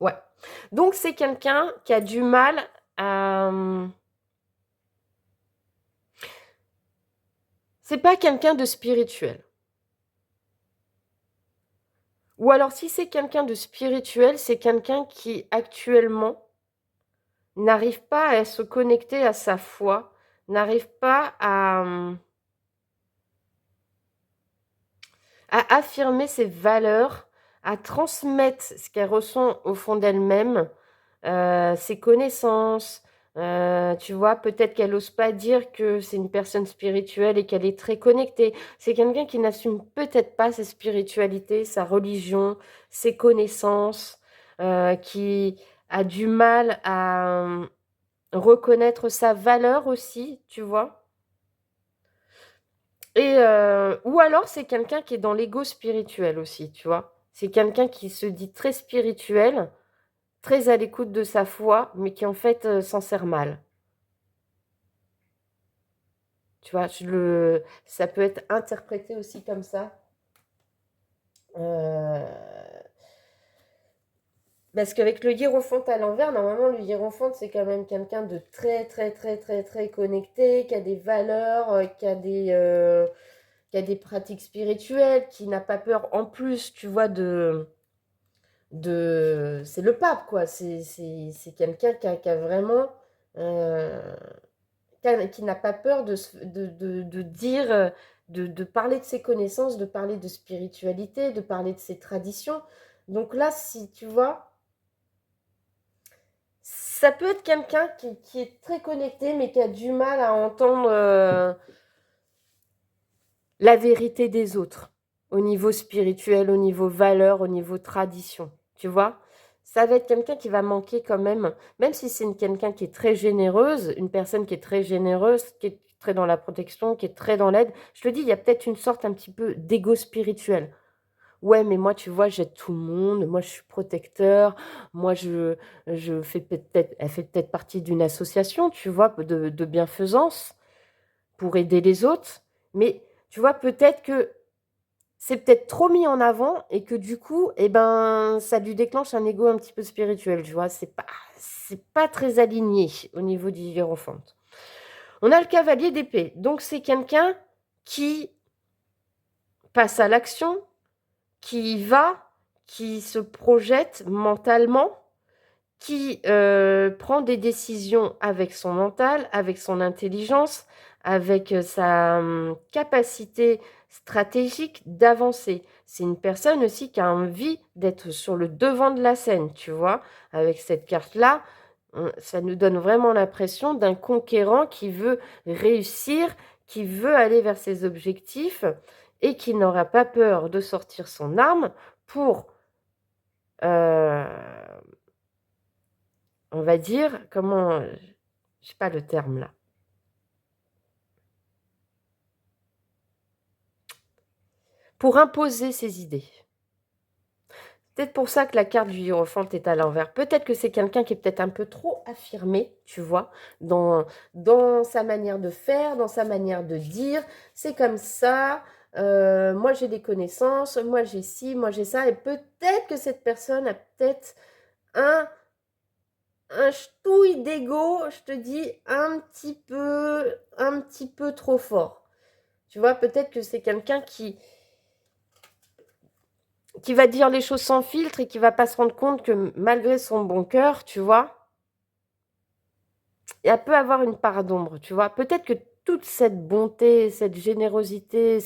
Ouais. Donc, c'est quelqu'un qui a du mal à, C'est pas quelqu'un de spirituel. Ou alors si c'est quelqu'un de spirituel, c'est quelqu'un qui actuellement n'arrive pas à se connecter à sa foi, n'arrive pas à affirmer ses valeurs, à transmettre ce qu'elle ressent au fond d'elle-même, ses connaissances, tu vois? Peut-être qu'elle ose pas dire que c'est une personne spirituelle et qu'elle est très connectée. C'est quelqu'un qui n'assume peut-être pas sa spiritualité, sa religion, ses connaissances, qui a du mal à, reconnaître sa valeur aussi, tu vois? Et ou alors c'est quelqu'un qui est dans l'ego spirituel aussi, tu vois? C'est quelqu'un qui se dit très spirituel, très à l'écoute de sa foi, mais qui en fait, s'en sert mal. Tu vois? Ça peut être interprété aussi comme ça. Heu, Parce qu'avec le hiérophante à l'envers, normalement le hiérophante c'est quand même quelqu'un de très, très, très, très, très connecté, qui a des valeurs, qui a des pratiques spirituelles, qui n'a pas peur en plus, tu vois, c'est le pape, quoi. C'est quelqu'un qui a vraiment, euh, qui n'a pas peur de dire, de parler de ses connaissances, de parler de spiritualité, de parler de ses traditions. Donc là, si tu vois, ça peut être quelqu'un qui est très connecté, mais qui a du mal à entendre la vérité des autres, au niveau spirituel, au niveau valeur, au niveau tradition, tu vois? Ça va être quelqu'un qui va manquer quand même si c'est quelqu'un qui est très généreuse, une personne qui est très généreuse, qui est très dans la protection, qui est très dans l'aide. Je te dis, il y a peut-être une sorte un petit peu d'ego spirituel. Ouais, mais moi, tu vois, j'aide tout le monde, moi, je suis protecteur, moi, je fais peut-être, elle fait peut-être partie d'une association, tu vois, de bienfaisance pour aider les autres. Mais tu vois, peut-être que c'est peut-être trop mis en avant et que du coup, eh ben, ça lui déclenche un ego un petit peu spirituel, tu vois. C'est pas très aligné au niveau du hiérophant. On a le cavalier d'épée. Donc, c'est quelqu'un qui passe à l'action, qui y va, qui se projette mentalement, qui prend des décisions avec son mental, avec son intelligence, avec sa capacité stratégique d'avancer. C'est une personne aussi qui a envie d'être sur le devant de la scène, tu vois. Avec cette carte-là, ça nous donne vraiment l'impression d'un conquérant qui veut réussir, qui veut aller vers ses objectifs et qui n'aura pas peur de sortir son arme pour euh, on va dire, comment, je sais pas le terme là, pour imposer ses idées. Peut-être pour ça que la carte du hiérophant est à l'envers. Peut-être que c'est quelqu'un qui est peut-être un peu trop affirmé, tu vois, dans sa manière de faire, dans sa manière de dire. C'est comme ça, moi j'ai des connaissances, moi j'ai ci, moi j'ai ça. Et peut-être que cette personne a peut-être un, un ch'touille d'ego, je te dis, un petit peu trop fort. Tu vois, peut-être que c'est quelqu'un qui va dire les choses sans filtre et qui va pas se rendre compte que malgré son bon cœur, tu vois, elle peut avoir une part d'ombre, tu vois. Peut-être que toute cette bonté, cette générosité,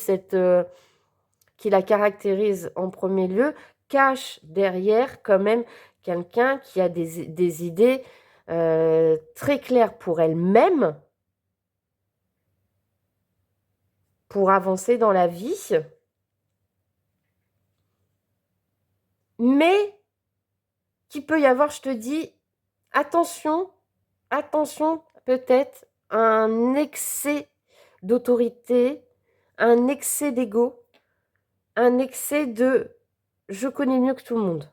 qui la caractérise en premier lieu, cache derrière quand même quelqu'un qui a des idées très claires pour elle-même, pour avancer dans la vie, mais qu'il peut y avoir, je te dis, attention, attention, peut-être un excès d'autorité, un excès d'ego, un excès de je connais mieux que tout le monde.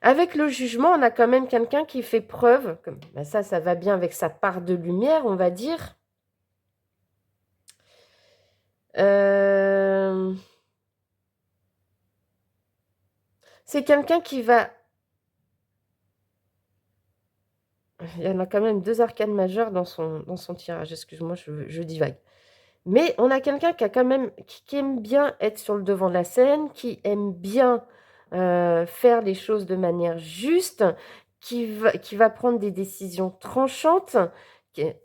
Avec le jugement, on a quand même quelqu'un qui fait preuve, comme, ben ça va bien avec sa part de lumière, on va dire. Euh, c'est quelqu'un qui va... Il y en a quand même deux arcanes majeures dans son tirage, excuse-moi, je divague. Mais on a quelqu'un qui a quand même, qui aime bien être sur le devant de la scène, qui aime bien faire les choses de manière juste, qui va prendre des décisions tranchantes.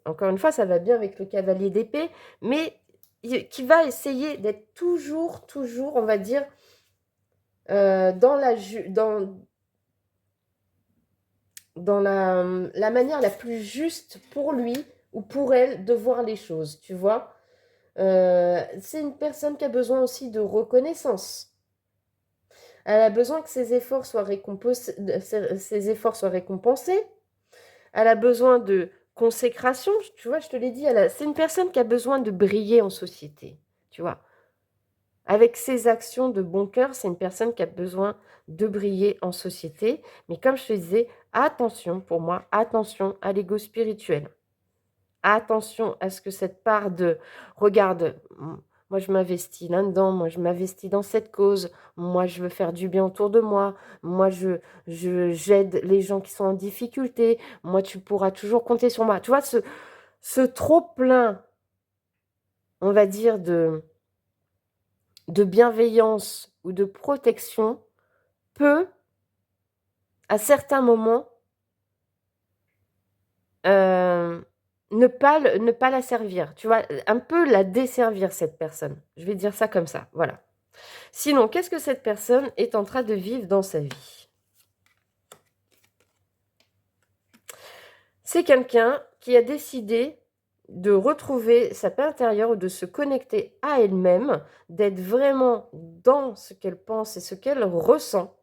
Encore une fois, ça va bien avec le cavalier d'épée, mais qui va essayer d'être toujours, on va dire, dans la manière la plus juste pour lui ou pour elle de voir les choses, tu vois. C'est une personne qui a besoin aussi de reconnaissance. Elle a besoin que ses efforts soient récompensés. Elle a besoin de consécration. Tu vois, je te l'ai dit, c'est une personne qui a besoin de briller en société. Tu vois, avec ses actions de bon cœur, c'est une personne qui a besoin de briller en société. Mais comme je te disais, attention pour moi, attention à l'ego spirituel. Attention à ce que cette part de regarde, moi je m'investis là-dedans, moi je m'investis dans cette cause, moi je veux faire du bien autour de moi j'aide les gens qui sont en difficulté, moi tu pourras toujours compter sur moi. Tu vois, ce trop plein, on va dire, de bienveillance ou de protection peut, à certains moments, euh, ne pas la servir, tu vois, un peu la desservir, cette personne. Je vais dire ça comme ça, voilà. Sinon, qu'est-ce que cette personne est en train de vivre dans sa vie? C'est quelqu'un qui a décidé de retrouver sa paix intérieure ou de se connecter à elle-même, d'être vraiment dans ce qu'elle pense et ce qu'elle ressent.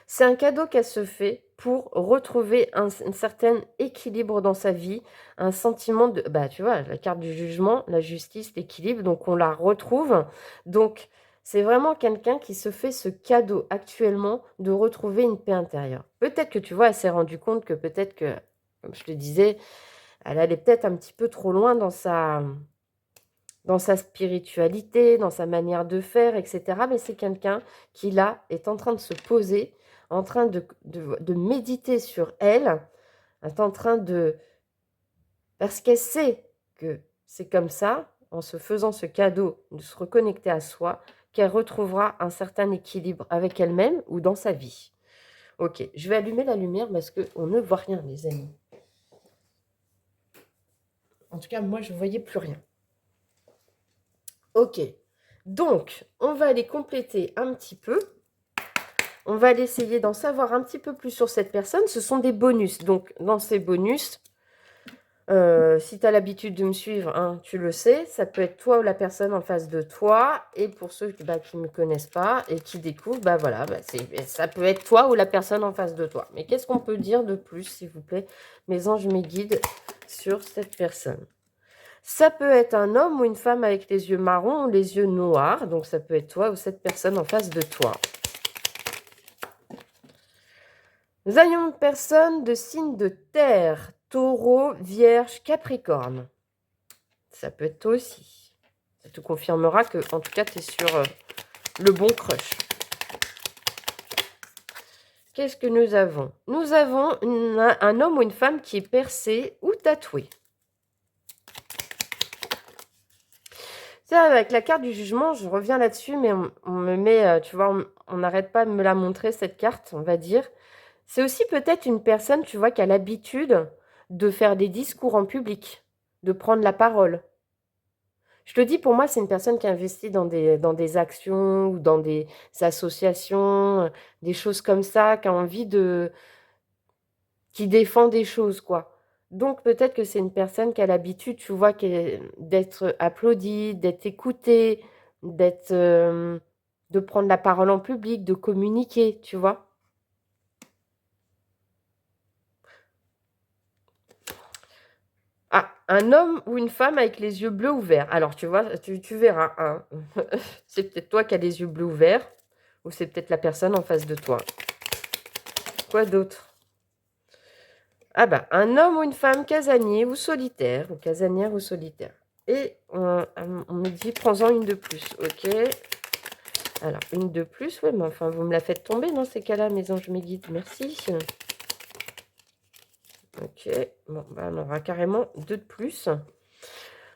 C'est un cadeau qu'elle se fait pour retrouver un certain équilibre dans sa vie, un sentiment de, bah, tu vois, la carte du jugement, la justice, l'équilibre, donc on la retrouve. Donc, c'est vraiment quelqu'un qui se fait ce cadeau actuellement de retrouver une paix intérieure. Peut-être que, tu vois, elle s'est rendue compte que peut-être que, comme je te disais, elle allait peut-être un petit peu trop loin dans sa spiritualité, dans sa manière de faire, etc. Mais c'est quelqu'un qui, là, est en train de se poser, en train de méditer sur elle, est en train de... Parce qu'elle sait que c'est comme ça, en se faisant ce cadeau de se reconnecter à soi, qu'elle retrouvera un certain équilibre avec elle-même ou dans sa vie. Ok, je vais allumer la lumière parce qu'on ne voit rien, les amis. En tout cas, moi, je ne voyais plus rien. Ok, donc, on va aller compléter un petit peu. On va aller essayer d'en savoir un petit peu plus sur cette personne. Ce sont des bonus. Donc, dans ces bonus, si tu as l'habitude de me suivre, hein, tu le sais, ça peut être toi ou la personne en face de toi. Et pour ceux qui ne me connaissent pas et qui découvrent, bah voilà, ça peut être toi ou la personne en face de toi. Mais qu'est-ce qu'on peut dire de plus, s'il vous plaît, mes anges, mes guides, sur cette personne? Ça peut être un homme ou une femme avec les yeux marrons ou les yeux noirs. Donc, ça peut être toi ou cette personne en face de toi. Nous ayons une personne de signe de terre, taureau, vierge, capricorne. Ça peut être toi aussi. Ça te confirmera que, en tout cas, tu es sur le bon crush. Qu'est-ce que nous avons? Nous avons un homme ou une femme qui est percé ou tatoué. Ça, avec la carte du jugement, je reviens là-dessus, mais on me met, tu vois, on n'arrête pas de me la montrer, cette carte, on va dire. C'est aussi peut-être une personne, tu vois, qui a l'habitude de faire des discours en public, de prendre la parole. Je te dis, pour moi, c'est une personne qui investit dans des actions ou dans des associations, des choses comme ça, qui a envie de... qui défend des choses, quoi. Donc, peut-être que c'est une personne qui a l'habitude, tu vois, d'être applaudie, d'être écoutée, de prendre la parole en public, de communiquer, tu vois. Ah, un homme ou une femme avec les yeux bleus ouverts. Alors, tu vois, tu verras. Hein. C'est peut-être toi qui as les yeux bleus ouverts ou c'est peut-être la personne en face de toi. Quoi d'autre? Ah bah, un homme ou une femme casanier ou solitaire, ou casanière ou solitaire. Et on me dit, prends-en une de plus, ok? Alors, une de plus, oui, mais enfin, vous me la faites tomber dans ces cas-là, mes anges, mes guides, merci. Ok, bon, bah, on aura carrément deux de plus.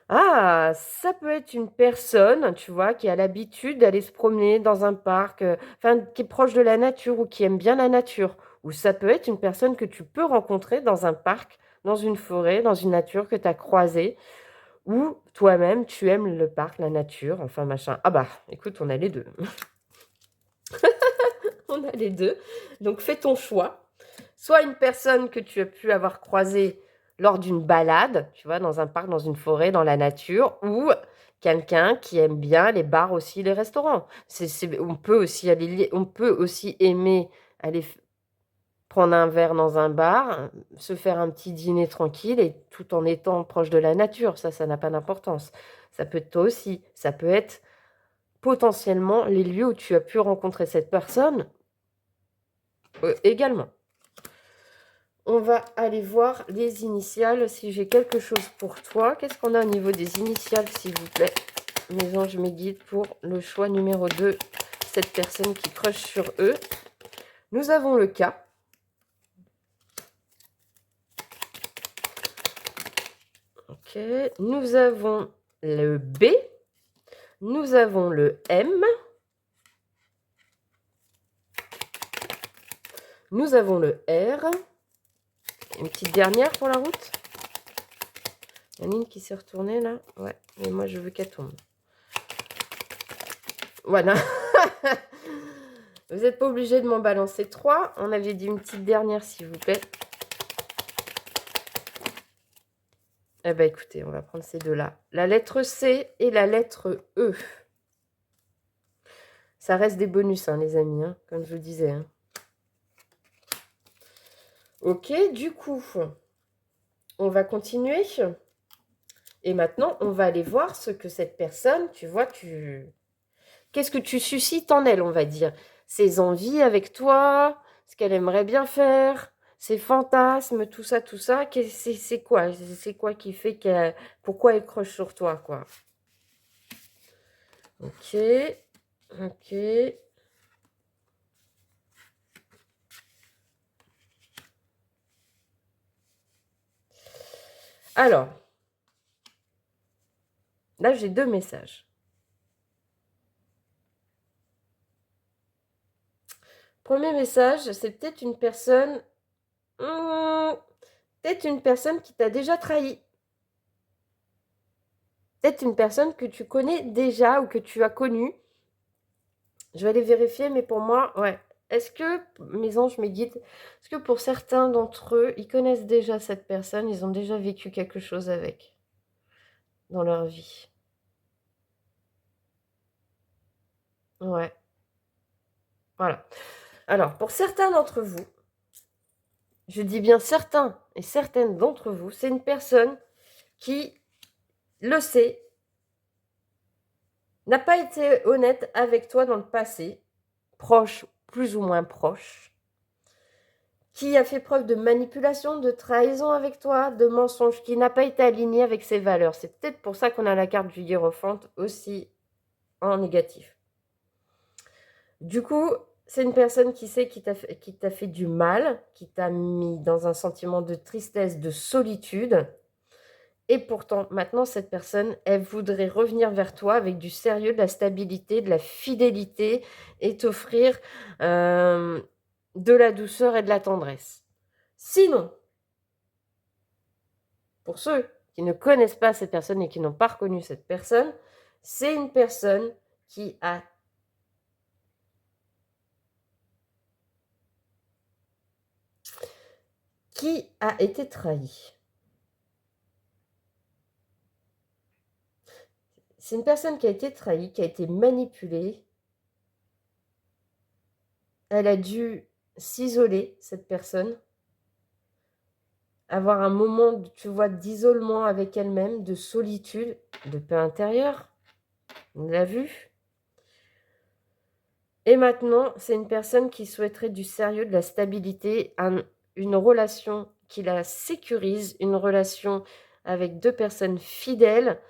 Ah, ça peut être une personne, tu vois, qui a l'habitude d'aller se promener dans un parc, enfin, qui est proche de la nature ou qui aime bien la nature. Ou ça peut être une personne que tu peux rencontrer dans un parc, dans une forêt, dans une nature que tu as croisée, ou toi-même, tu aimes le parc, la nature, enfin machin. Ah bah, écoute, on a les deux. On a les deux. Donc fais ton choix. Soit une personne que tu as pu avoir croisée lors d'une balade, tu vois, dans un parc, dans une forêt, dans la nature, ou quelqu'un qui aime bien les bars aussi, les restaurants. On peut aussi on peut aussi aimer aller prendre un verre dans un bar, se faire un petit dîner tranquille et tout en étant proche de la nature. Ça n'a pas d'importance. Ça peut être toi aussi. Ça peut être potentiellement les lieux où tu as pu rencontrer cette personne également. On va aller voir les initiales, si j'ai quelque chose pour toi. Qu'est-ce qu'on a au niveau des initiales, s'il vous plaît? Mes anges, mes guides, pour le choix numéro 2, cette personne qui crush sur eux. Nous avons le K. Ok. Nous avons le B. Nous avons le M. Nous avons le R. Une petite dernière pour la route. Il y en a une qui s'est retournée là. Ouais, mais moi je veux qu'elle tombe. Voilà. Vous n'êtes pas obligé de m'en balancer 3. On avait dit une petite dernière, s'il vous plaît. Eh bien, écoutez, on va prendre ces deux-là. La lettre C et la lettre E. Ça reste des bonus, hein, les amis, hein, comme je vous disais. Hein. Ok, du coup, on va continuer. Et maintenant, on va aller voir ce que cette personne, tu vois, qu'est-ce que tu suscites en elle, on va dire. Ses envies avec toi, ce qu'elle aimerait bien faire, ses fantasmes, tout ça, tout ça. C'est quoi? C'est quoi qui fait qu'elle... Pourquoi elle croche sur toi, quoi? Ok, ok. Alors, là, j'ai 2 messages. Premier message, c'est peut-être une personne... peut-être une personne qui t'a déjà trahi. Peut-être une personne que tu connais déjà ou que tu as connue. Je vais aller vérifier, mais pour moi, ouais. Est-ce que, mes anges, mes guides, est-ce que pour certains d'entre eux, ils connaissent déjà cette personne, ils ont déjà vécu quelque chose avec dans leur vie? Ouais, voilà. Alors, pour certains d'entre vous, je dis bien certains et certaines d'entre vous, c'est une personne qui le sait, n'a pas été honnête avec toi dans le passé, proche, plus ou moins proche, qui a fait preuve de manipulation, de trahison avec toi, de mensonge, qui n'a pas été aligné avec ses valeurs. C'est peut-être pour ça qu'on a la carte du hiérophant aussi en négatif. Du coup, c'est une personne qui sait qui t'a fait du mal, qui t'a mis dans un sentiment de tristesse, de solitude. Et pourtant, maintenant, cette personne, elle voudrait revenir vers toi avec du sérieux, de la stabilité, de la fidélité et t'offrir de la douceur et de la tendresse. Sinon, pour ceux qui ne connaissent pas cette personne et qui n'ont pas reconnu cette personne, c'est une personne qui a été trahie. C'est une personne qui a été trahie, qui a été manipulée. Elle a dû s'isoler, cette personne, avoir un moment, tu vois, d'isolement avec elle-même, de solitude, de paix intérieure. On l'a vu. Et maintenant, c'est une personne qui souhaiterait du sérieux, de la stabilité, une relation qui la sécurise, une relation avec 2 personnes fidèles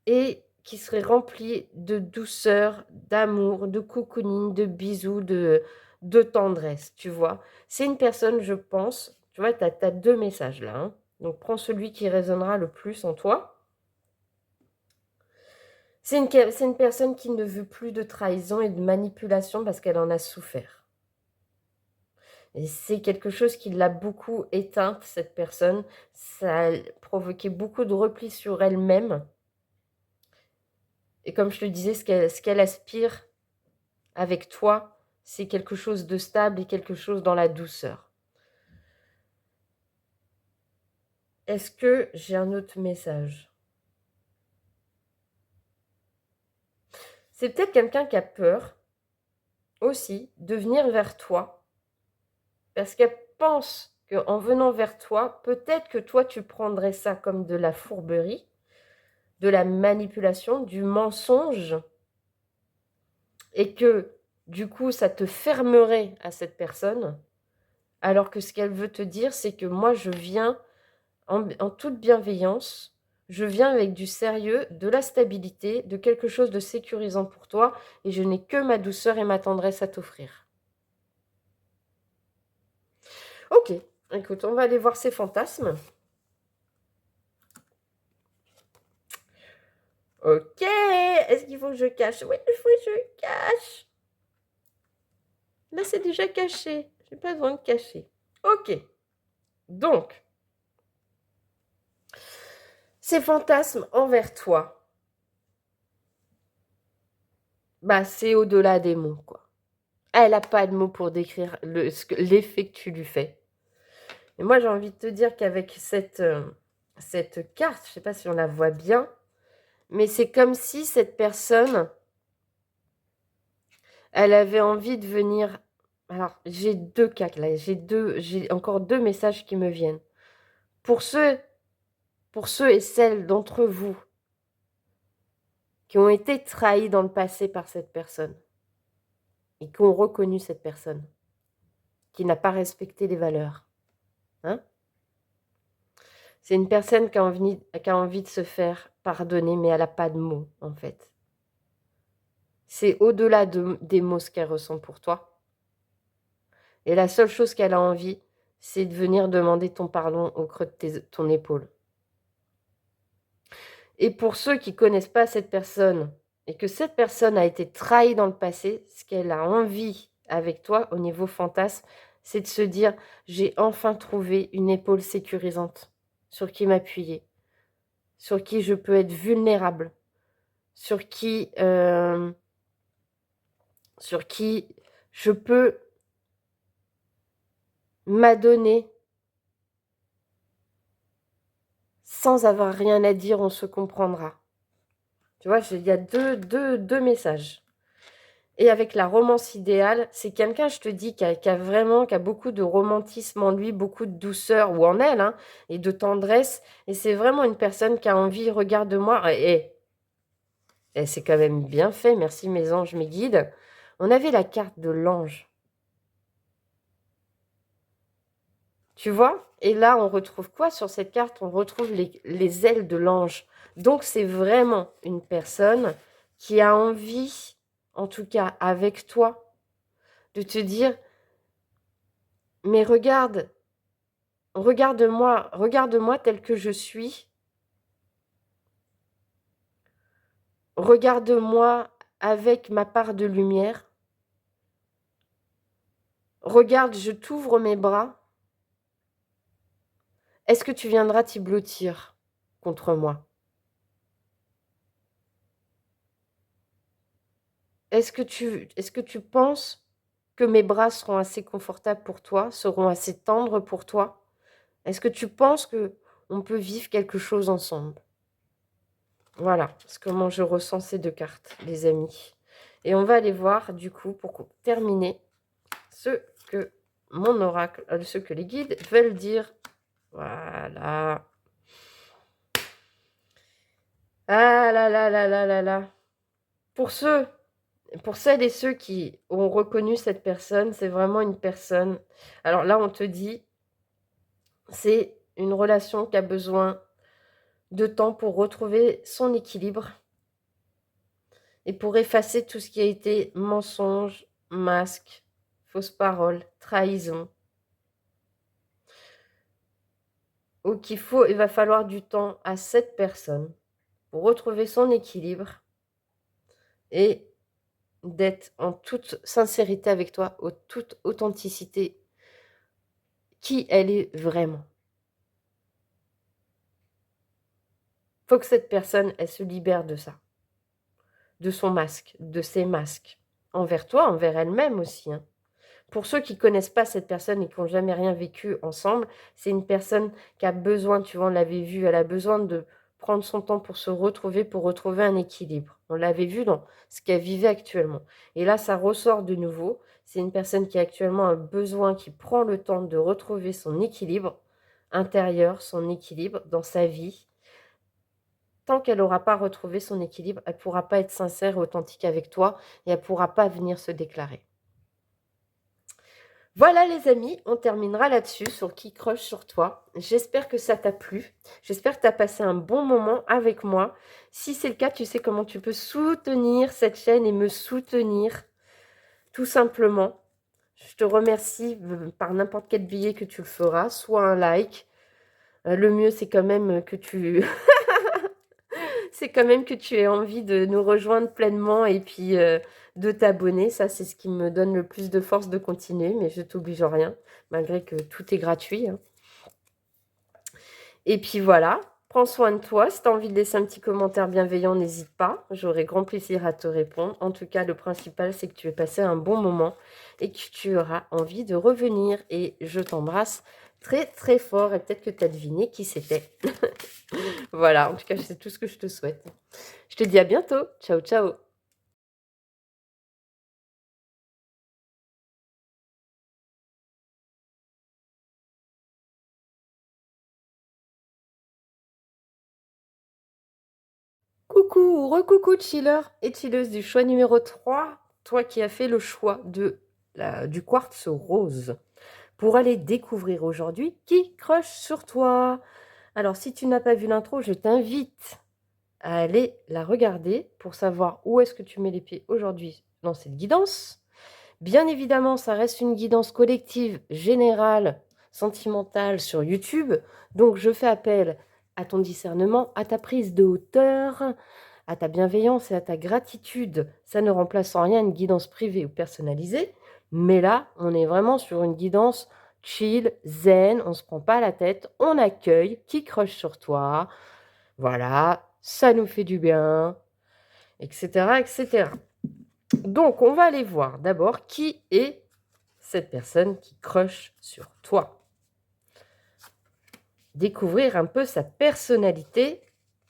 et qui serait remplie de douceur, d'amour, de cocooning, de bisous, de tendresse, tu vois. C'est une personne, je pense, tu vois, tu as 2 messages là, hein. Donc prends celui qui résonnera le plus en toi. C'est une personne qui ne veut plus de trahison et de manipulation parce qu'elle en a souffert. Et c'est quelque chose qui l'a beaucoup éteinte, cette personne. Ça a provoqué beaucoup de repli sur elle-même. Et comme je te disais, ce qu'elle aspire avec toi, c'est quelque chose de stable et quelque chose dans la douceur. Est-ce que j'ai un autre message? C'est peut-être quelqu'un qui a peur aussi de venir vers toi parce qu'elle pense qu'en venant vers toi, peut-être que toi, tu prendrais ça comme de la fourberie, de la manipulation, du mensonge, et que du coup, ça te fermerait à cette personne, alors que ce qu'elle veut te dire, c'est que moi, je viens en toute bienveillance, je viens avec du sérieux, de la stabilité, de quelque chose de sécurisant pour toi, et je n'ai que ma douceur et ma tendresse à t'offrir. Ok, écoute, on va aller voir ces fantasmes. Ok, est-ce qu'il faut que je cache? Oui, il faut que je cache. Là, c'est déjà caché. Je n'ai pas besoin de cacher. Ok, donc, ces fantasmes envers toi, bah, c'est au-delà des mots, quoi. Elle n'a pas de mots pour décrire l'effet que tu lui fais. Et moi, j'ai envie de te dire qu'avec cette carte, je ne sais pas si on la voit bien, mais c'est comme si cette personne, elle avait envie de venir. Alors, j'ai deux cas là, j'ai encore deux messages qui me viennent. Pour ceux et celles d'entre vous qui ont été trahis dans le passé par cette personne et qui ont reconnu cette personne, qui n'a pas respecté les valeurs, hein? C'est une personne qui a envie de se faire pardonner, mais elle n'a pas de mots, en fait. C'est au-delà des mots ce qu'elle ressent pour toi. Et la seule chose qu'elle a envie, c'est de venir demander ton pardon au creux de ton épaule. Et pour ceux qui ne connaissent pas cette personne, et que cette personne a été trahie dans le passé, ce qu'elle a envie avec toi au niveau fantasme, c'est de se dire, j'ai enfin trouvé une épaule sécurisante sur qui m'appuyer, sur qui je peux être vulnérable, sur qui je peux m'adonner sans avoir rien à dire, on se comprendra. Tu vois, il y a deux messages. Et avec la romance idéale, c'est quelqu'un, je te dis, qui a beaucoup de romantisme en lui, beaucoup de douceur, ou en elle, hein, et de tendresse. Et c'est vraiment une personne qui a envie, regarde-moi, et c'est quand même bien fait, merci mes anges, mes guides. On avait la carte de l'ange. Tu vois? Et là, on retrouve quoi sur cette carte? On retrouve les ailes de l'ange. Donc, c'est vraiment une personne qui a envie, en tout cas avec toi, de te dire, mais regarde-moi tel que je suis. Regarde-moi avec ma part de lumière. Regarde, je t'ouvre mes bras. Est-ce que tu viendras t'y blottir contre moi? Est-ce que tu penses que mes bras seront assez confortables pour toi, seront assez tendres pour toi? Est-ce que tu penses que on peut vivre quelque chose ensemble? Voilà, c'est comment je ressens ces deux cartes, les amis. Et on va aller voir, du coup, pour terminer, ce que mon oracle, ce que les guides veulent dire. Voilà. Ah là là là là là là. Pour celles et ceux qui ont reconnu cette personne, c'est vraiment une personne. Alors là, on te dit, c'est une relation qui a besoin de temps pour retrouver son équilibre et pour effacer tout ce qui a été mensonge, masque, fausse parole, trahison. Ou il va falloir du temps à cette personne pour retrouver son équilibre et d'être en toute sincérité avec toi, en toute authenticité, qui elle est vraiment. Faut que cette personne, elle se libère de ça, de son masque, de ses masques, envers toi, envers elle-même aussi, hein. Pour ceux qui connaissent pas cette personne et qui n'ont jamais rien vécu ensemble, c'est une personne qui a besoin, tu vois, on l'avait vu, elle a besoin de prendre son temps pour se retrouver, pour retrouver un équilibre. On l'avait vu dans ce qu'elle vivait actuellement. Et là, ça ressort de nouveau. C'est une personne qui a actuellement un besoin, qui prend le temps de retrouver son équilibre intérieur, son équilibre dans sa vie. Tant qu'elle n'aura pas retrouvé son équilibre, elle ne pourra pas être sincère et authentique avec toi et elle ne pourra pas venir se déclarer. Voilà les amis, on terminera là-dessus sur qui croche sur toi. J'espère que ça t'a plu. J'espère que tu as passé un bon moment avec moi. Si c'est le cas, tu sais comment tu peux soutenir cette chaîne et me soutenir tout simplement. Je te remercie par n'importe quel billet que tu le feras, soit un like. Le mieux, c'est quand même que tu c'est quand même que tu aies envie de nous rejoindre pleinement et puis de t'abonner. Ça, c'est ce qui me donne le plus de force de continuer, mais je t'oblige en rien, malgré que tout est gratuit, hein. Et puis voilà, prends soin de toi. Si tu as envie de laisser un petit commentaire bienveillant, n'hésite pas. J'aurai grand plaisir à te répondre. En tout cas, le principal, c'est que tu aies passé un bon moment et que tu auras envie de revenir. Et je t'embrasse très très fort et peut-être que tu as deviné qui c'était. Voilà, en tout cas, c'est tout ce que je te souhaite. Je te dis à bientôt. Ciao, ciao. Coucou, recoucou chiller et chilleuse du choix numéro 3, toi qui as fait le choix du quartz rose, pour aller découvrir aujourd'hui qui croche sur toi. Alors si tu n'as pas vu l'intro, je t'invite à aller la regarder pour savoir où est-ce que tu mets les pieds aujourd'hui dans cette guidance. Bien évidemment, ça reste une guidance collective, générale, sentimentale sur YouTube, donc je fais appel à ton discernement, à ta prise de hauteur, à ta bienveillance et à ta gratitude. Ça ne remplace en rien une guidance privée ou personnalisée, mais là, on est vraiment sur une guidance chill, zen, on ne se prend pas la tête, on accueille qui croche sur toi. Voilà, ça nous fait du bien, etc., etc. Donc, on va aller voir d'abord qui est cette personne qui croche sur toi. Découvrir un peu sa personnalité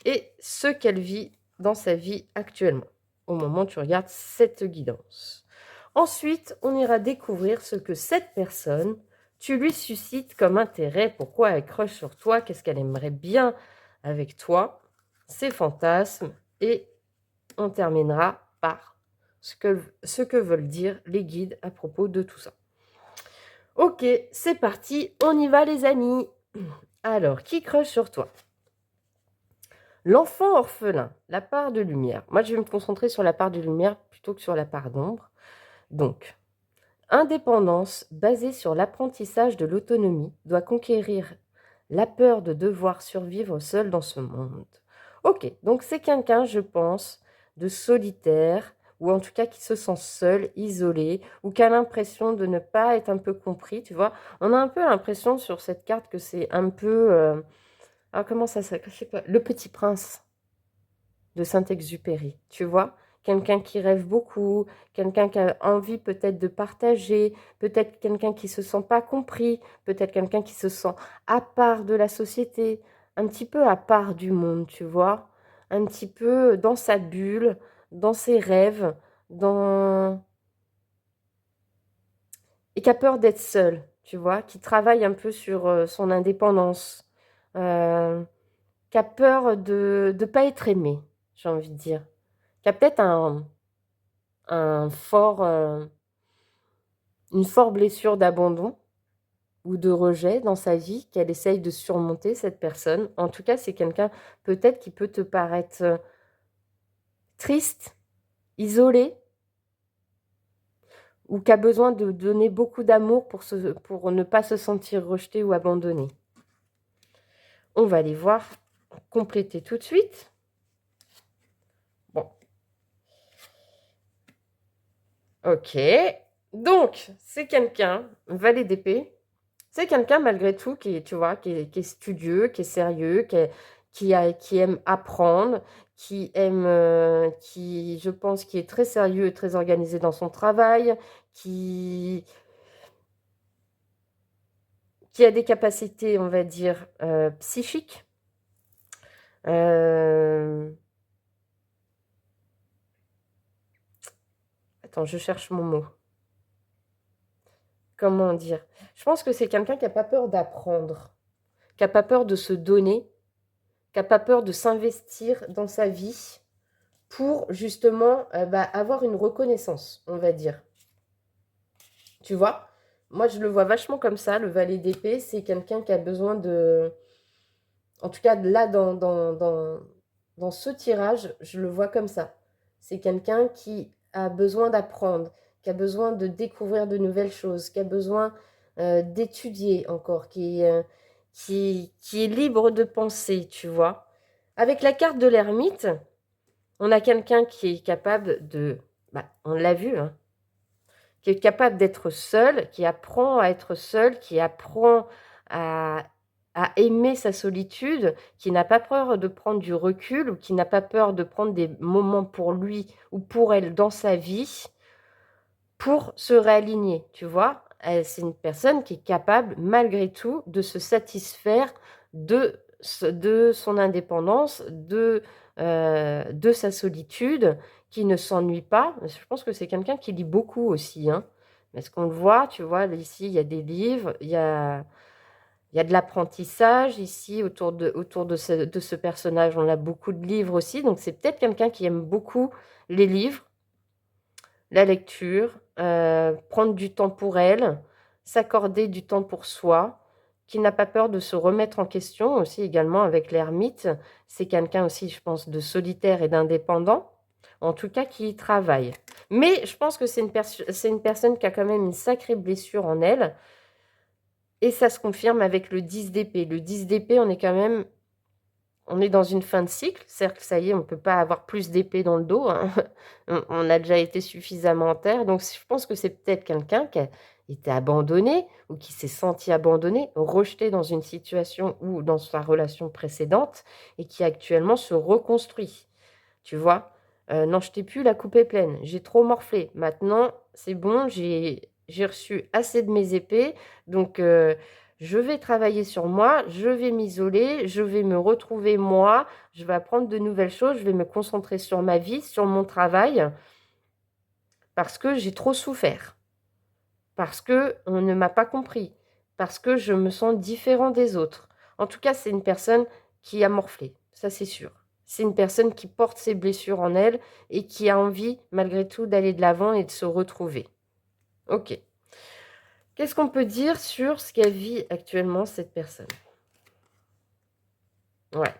et ce qu'elle vit dans sa vie actuellement, au moment où tu regardes cette guidance. Ensuite, on ira découvrir ce que cette personne, tu lui suscites comme intérêt, pourquoi elle croche sur toi, qu'est-ce qu'elle aimerait bien avec toi, ses fantasmes, et on terminera par ce que veulent dire les guides à propos de tout ça. Ok, c'est parti, on y va les amis. Alors, qui croche sur toi? L'enfant orphelin, la part de lumière. Moi, je vais me concentrer sur la part de lumière plutôt que sur la part d'ombre. Donc, indépendance basée sur l'apprentissage de l'autonomie doit conquérir la peur de devoir survivre seul dans ce monde. Ok, donc c'est quelqu'un, je pense, de solitaire, ou en tout cas qui se sent seul, isolé, ou qui a l'impression de ne pas être un peu compris, tu vois. On a un peu l'impression sur cette carte que c'est un peu... ah, comment ça s'appelle? Je sais pas. Le Petit Prince de Saint-Exupéry, tu vois? Quelqu'un qui rêve beaucoup, quelqu'un qui a envie peut-être de partager, peut-être quelqu'un qui se sent pas compris, peut-être quelqu'un qui se sent à part de la société, un petit peu à part du monde, tu vois? Un petit peu dans sa bulle, dans ses rêves, dans... et qui a peur d'être seul, tu vois? Qui travaille un peu sur son indépendance, euh, qui a peur de ne pas être aimé, j'ai envie de dire. Qui a peut-être un fort, une forte blessure d'abandon ou de rejet dans sa vie qu'elle essaye de surmonter, cette personne. En tout cas, c'est quelqu'un peut-être qui peut te paraître triste, isolé, ou qui a besoin de donner beaucoup d'amour pour ne pas se sentir rejeté ou abandonné. On va aller voir, compléter tout de suite. Bon. Ok. Donc, c'est quelqu'un, valet d'épée, c'est quelqu'un malgré tout qui, tu vois, qui est studieux, qui est sérieux, qui aime apprendre, qui, je pense, qui est très sérieux et très organisé dans son travail, qui, qui a des capacités, on va dire, psychiques. Euh, Attends, je cherche mon mot. Comment dire? Je pense que c'est quelqu'un qui n'a pas peur d'apprendre, qui n'a pas peur de se donner, qui n'a pas peur de s'investir dans sa vie pour justement avoir une reconnaissance, on va dire. Tu vois? Moi, je le vois vachement comme ça, le valet d'épée, c'est quelqu'un qui a besoin de... En tout cas, là, dans ce tirage, je le vois comme ça. C'est quelqu'un qui a besoin d'apprendre, qui a besoin de découvrir de nouvelles choses, qui a besoin d'étudier encore, qui est libre de penser, tu vois. Avec la carte de l'ermite, on a quelqu'un qui est capable de, on l'a vu, hein, qui est capable d'être seul, qui apprend à être seul, qui apprend à, à aimer sa solitude, qui n'a pas peur de prendre du recul ou qui n'a pas peur de prendre des moments pour lui ou pour elle dans sa vie pour se réaligner, tu vois. C'est une personne qui est capable, malgré tout, de se satisfaire de son indépendance, de sa solitude, qui ne s'ennuie pas. Je pense que c'est quelqu'un qui lit beaucoup aussi, hein. Est-ce qu'on le voit, tu vois, ici, il y a des livres, il y a de l'apprentissage ici autour de ce personnage. On a beaucoup de livres aussi, donc c'est peut-être quelqu'un qui aime beaucoup les livres, la lecture, prendre du temps pour elle, s'accorder du temps pour soi, qui n'a pas peur de se remettre en question aussi également avec l'ermite. C'est quelqu'un aussi, je pense, de solitaire et d'indépendant, en tout cas qui y travaille. Mais je pense que c'est une personne qui a quand même une sacrée blessure en elle, et ça se confirme avec le 10 d'épée. Le 10 d'épée, on est dans une fin de cycle, c'est-à-dire que ça y est, on ne peut pas avoir plus d'épée dans le dos, hein. On a déjà été suffisamment en terre, donc je pense que c'est peut-être quelqu'un qui a été abandonné ou qui s'est senti abandonné, rejeté dans une situation ou dans sa relation précédente et qui actuellement se reconstruit. Tu vois? Non, je t'ai plus, la coupe est pleine, j'ai trop morflé. Maintenant, c'est bon, j'ai reçu assez de mes épées, donc je vais travailler sur moi, je vais m'isoler, je vais me retrouver moi, je vais apprendre de nouvelles choses, je vais me concentrer sur ma vie, sur mon travail, parce que j'ai trop souffert, parce que on ne m'a pas compris, parce que je me sens différent des autres. En tout cas, c'est une personne qui a morflé, ça c'est sûr. C'est une personne qui porte ses blessures en elle et qui a envie, malgré tout, d'aller de l'avant et de se retrouver. Ok. Qu'est-ce qu'on peut dire sur ce qu'elle vit actuellement, cette personne? Ouais.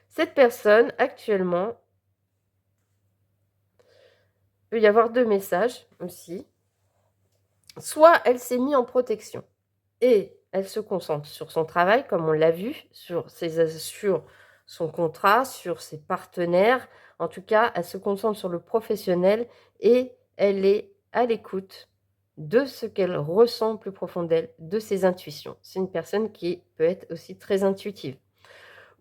Cette personne, actuellement, il peut y avoir deux messages aussi. Soit elle s'est mise en protection et elle se concentre sur son travail, comme on l'a vu, sur son contrat, sur ses partenaires. En tout cas, elle se concentre sur le professionnel et elle est à l'écoute de ce qu'elle ressent plus profond d'elle, de ses intuitions. C'est une personne qui peut être aussi très intuitive.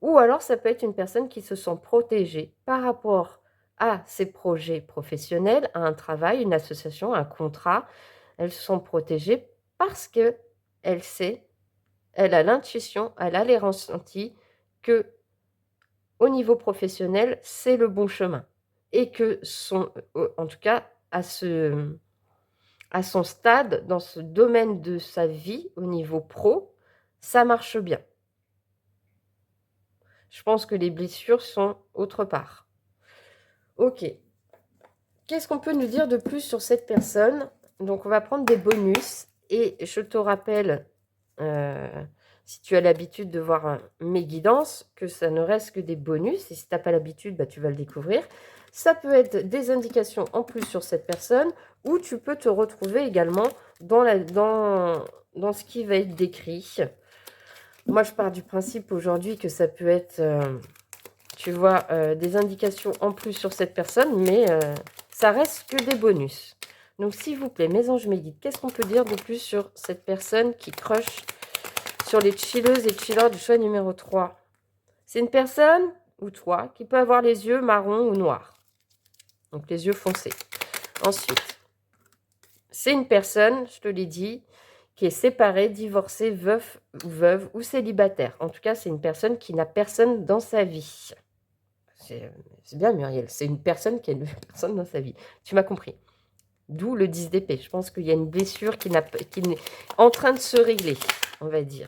Ou alors, ça peut être une personne qui se sent protégée par rapport à ses projets professionnels, à un travail, une association, un contrat. Elles se sent protégées parce que elle sait, elle a l'intuition, elle a les ressentis que au niveau professionnel, c'est le bon chemin et que en tout cas, à son stade, dans ce domaine de sa vie, au niveau pro, ça marche bien. Je pense que les blessures sont autre part. Ok. Qu'est-ce qu'on peut nous dire de plus sur cette personne? Donc, on va prendre des bonus. Et je te rappelle, si tu as l'habitude de voir mes guidances, que ça ne reste que des bonus. Et si tu n'as pas l'habitude, tu vas le découvrir. Ça peut être des indications en plus sur cette personne, ou tu peux te retrouver également dans ce qui va être décrit. Moi, je pars du principe aujourd'hui que ça peut être... tu vois, des indications en plus sur cette personne, mais ça reste que des bonus. Donc, s'il vous plaît, mes anges, mes guides, qu'est-ce qu'on peut dire de plus sur cette personne qui crush sur les chilleuses et chillers du choix numéro 3? C'est une personne, ou toi, qui peut avoir les yeux marrons ou noirs. Donc, les yeux foncés. Ensuite, c'est une personne, je te l'ai dit, qui est séparée, divorcée, veuf ou veuve ou célibataire. En tout cas, c'est une personne qui n'a personne dans sa vie. C'est bien, Muriel. C'est une personne qui a personne dans sa vie. Tu m'as compris. D'où le 10 d'épée. Je pense qu'il y a une blessure qui est en train de se régler, on va dire.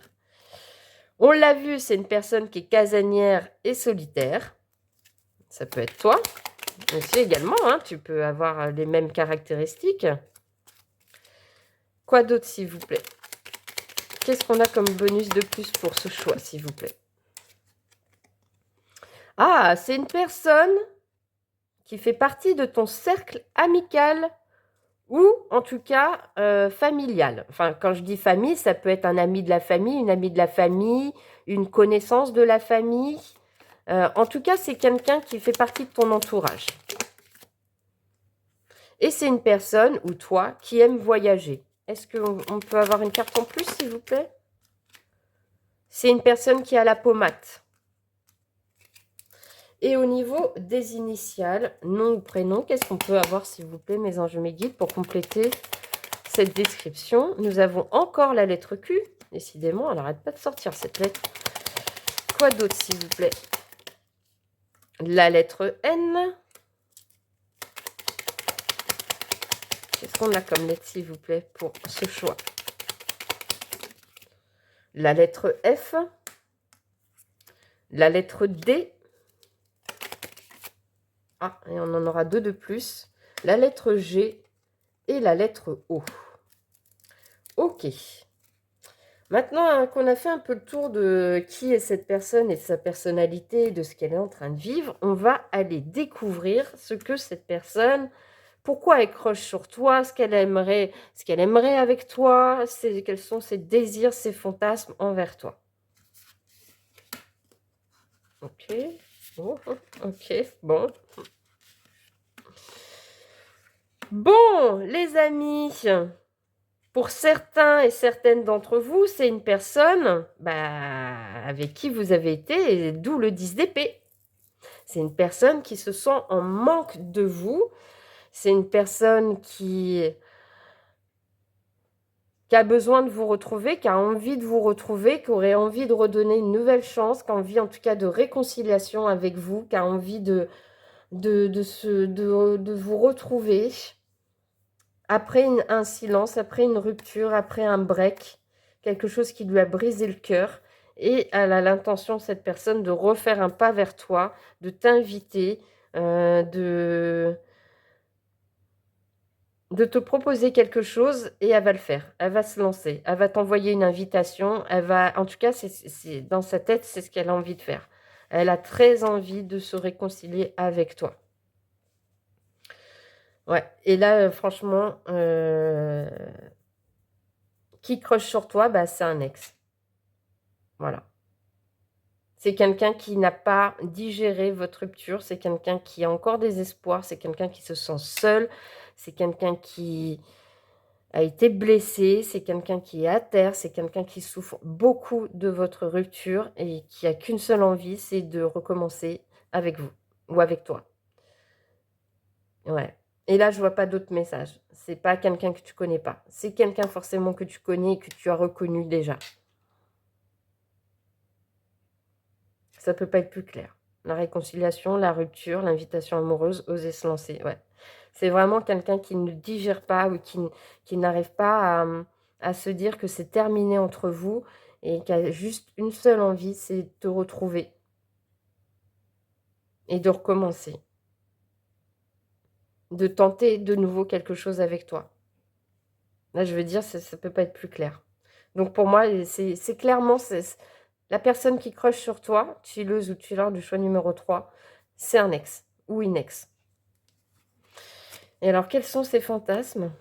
On l'a vu, c'est une personne qui est casanière et solitaire. Ça peut être toi. Aussi également, hein, tu peux avoir les mêmes caractéristiques. Quoi d'autre, s'il vous plaît? Qu'est-ce qu'on a comme bonus de plus pour ce choix, s'il vous plaît? Ah, c'est une personne qui fait partie de ton cercle amical ou, en tout cas, familial. Enfin, quand je dis famille, ça peut être un ami de la famille, une amie de la famille, une connaissance de la famille. En tout cas, c'est quelqu'un qui fait partie de ton entourage. Et c'est une personne, ou toi, qui aime voyager. Est-ce qu'on peut avoir une carte en plus, s'il vous plaît? C'est une personne qui a la peau mate. Et au niveau des initiales, nom ou prénom, qu'est-ce qu'on peut avoir, s'il vous plaît, mes anges, mes guides, pour compléter cette description? Nous avons encore la lettre Q. Décidément, elle n'arrête pas de sortir, cette lettre. Quoi d'autre, s'il vous plaît? La lettre N. Qu'est-ce qu'on a comme lettre, s'il vous plaît, pour ce choix? La lettre F. La lettre D. Ah, et on en aura 2 de plus. La lettre G et la lettre O. Ok. Maintenant qu'on a fait un peu le tour de qui est cette personne et de sa personnalité, de ce qu'elle est en train de vivre, on va aller découvrir ce que cette personne, pourquoi elle croche sur toi, ce qu'elle aimerait avec toi, quels sont ses désirs, ses fantasmes envers toi. Ok. Oh, ok, bon. Bon, les amis, pour certains et certaines d'entre vous, c'est une personne avec qui vous avez été, d'où le 10 d'épée. C'est une personne qui se sent en manque de vous. C'est une personne qui a besoin de vous retrouver, qui a envie de vous retrouver, qui aurait envie de redonner une nouvelle chance, qui a envie en tout cas de réconciliation avec vous, qui a envie de vous retrouver. Après un silence, après une rupture, après un break, quelque chose qui lui a brisé le cœur, et elle a l'intention, cette personne, de refaire un pas vers toi, de t'inviter, de te proposer quelque chose, et elle va le faire. Elle va se lancer. Elle va t'envoyer une invitation. Elle va, en tout cas, dans sa tête, c'est ce qu'elle a envie de faire. Elle a très envie de se réconcilier avec toi. Ouais. Et là, franchement, qui croche sur toi, c'est un ex. Voilà. C'est quelqu'un qui n'a pas digéré votre rupture, c'est quelqu'un qui a encore des espoirs, c'est quelqu'un qui se sent seul, c'est quelqu'un qui a été blessé, c'est quelqu'un qui est à terre, c'est quelqu'un qui souffre beaucoup de votre rupture et qui a qu'une seule envie, c'est de recommencer avec vous ou avec toi. Ouais. Et là, je vois pas d'autres messages. C'est pas quelqu'un que tu connais pas. C'est quelqu'un forcément que tu connais et que tu as reconnu déjà. Ça peut pas être plus clair. La réconciliation, la rupture, l'invitation amoureuse, oser se lancer. Ouais. C'est vraiment quelqu'un qui ne digère pas ou qui n'arrive pas à se dire que c'est terminé entre vous et qui a juste une seule envie, c'est de te retrouver et de recommencer. De tenter de nouveau quelque chose avec toi. Là, je veux dire, ça ne peut pas être plus clair. Donc pour moi, c'est clairement la personne qui croche sur toi, chilleuse ou chiller du choix numéro 3, c'est un ex ou une ex. Et alors, quels sont ces fantasmes?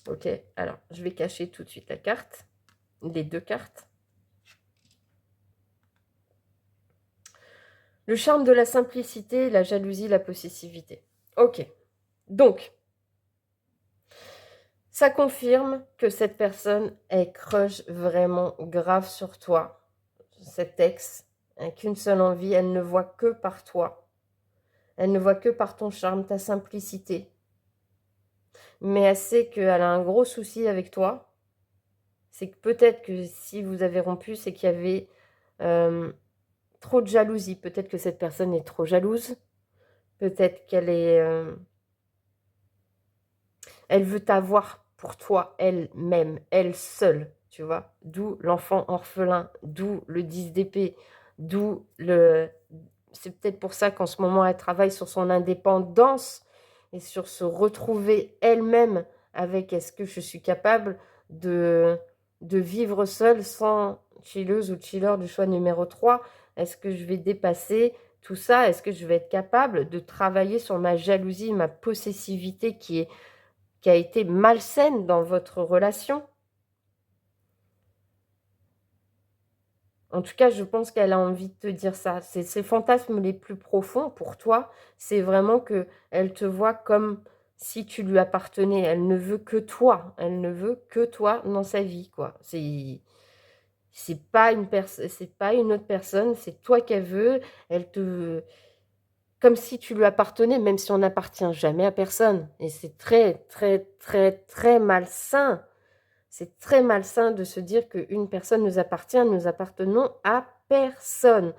Ok, alors, je vais cacher tout de suite la carte, les 2 cartes. Le charme de la simplicité, la jalousie, la possessivité. Ok. Donc, ça confirme que cette personne, elle crush vraiment grave sur toi, cet ex, avec une seule envie, elle ne voit que par toi. Elle ne voit que par ton charme, ta simplicité. Mais elle sait qu'elle a un gros souci avec toi. C'est que peut-être que si vous avez rompu, c'est qu'il y avait trop de jalousie. Peut-être que cette personne est trop jalouse. Peut-être qu'elle est... elle veut t'avoir pour toi, elle-même, elle seule, tu vois. D'où l'enfant orphelin, d'où le 10 d'épée, d'où le... C'est peut-être pour ça qu'en ce moment, elle travaille sur son indépendance et sur se retrouver elle-même avec est-ce que je suis capable de vivre seule sans chilleuse ou chiller du choix numéro 3. Est-ce que je vais dépasser tout ça? Est-ce que je vais être capable de travailler sur ma jalousie, ma possessivité qui a été malsaine dans votre relation? En tout cas, je pense qu'elle a envie de te dire ça. C'est ses fantasmes les plus profonds pour toi, c'est vraiment que elle te voit comme si tu lui appartenais. Elle ne veut que toi. Elle ne veut que toi dans sa vie, quoi. C'est pas c'est pas une autre personne, c'est toi qu'elle veut. Elle te comme si tu lui appartenais, même si on n'appartient jamais à personne. Et c'est très, très, très, très malsain. C'est très malsain de se dire qu'une personne nous appartient, nous appartenons à personne.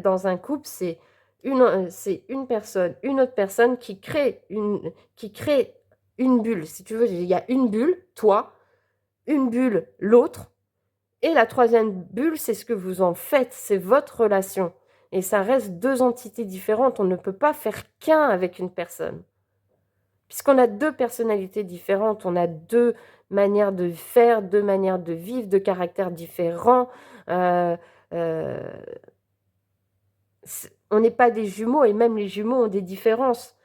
Dans un couple, c'est une personne, une autre personne qui crée une bulle. Si tu veux, il y a une bulle, toi, une bulle, l'autre, et la troisième bulle, c'est ce que vous en faites, c'est votre relation. Et ça reste deux entités différentes. On ne peut pas faire qu'un avec une personne. Puisqu'on a deux personnalités différentes, on a deux manières de faire, deux manières de vivre, deux caractères différents. Euh, euh, on n'est pas des jumeaux et même les jumeaux ont des différences.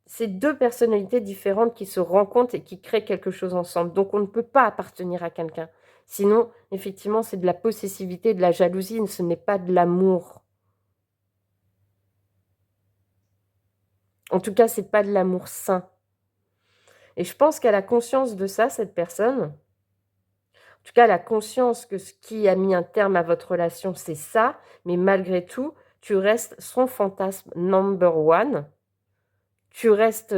C'est deux personnalités différentes qui se rencontrent et qui créent quelque chose ensemble. Donc on ne peut pas appartenir à quelqu'un. Sinon, effectivement, c'est de la possessivité, de la jalousie, ce n'est pas de l'amour. En tout cas, c'est pas de l'amour sain. Et je pense qu'elle a conscience de ça, cette personne. En tout cas, elle a conscience que ce qui a mis un terme à votre relation, c'est ça. Mais malgré tout, tu restes son fantasme number one. Tu restes,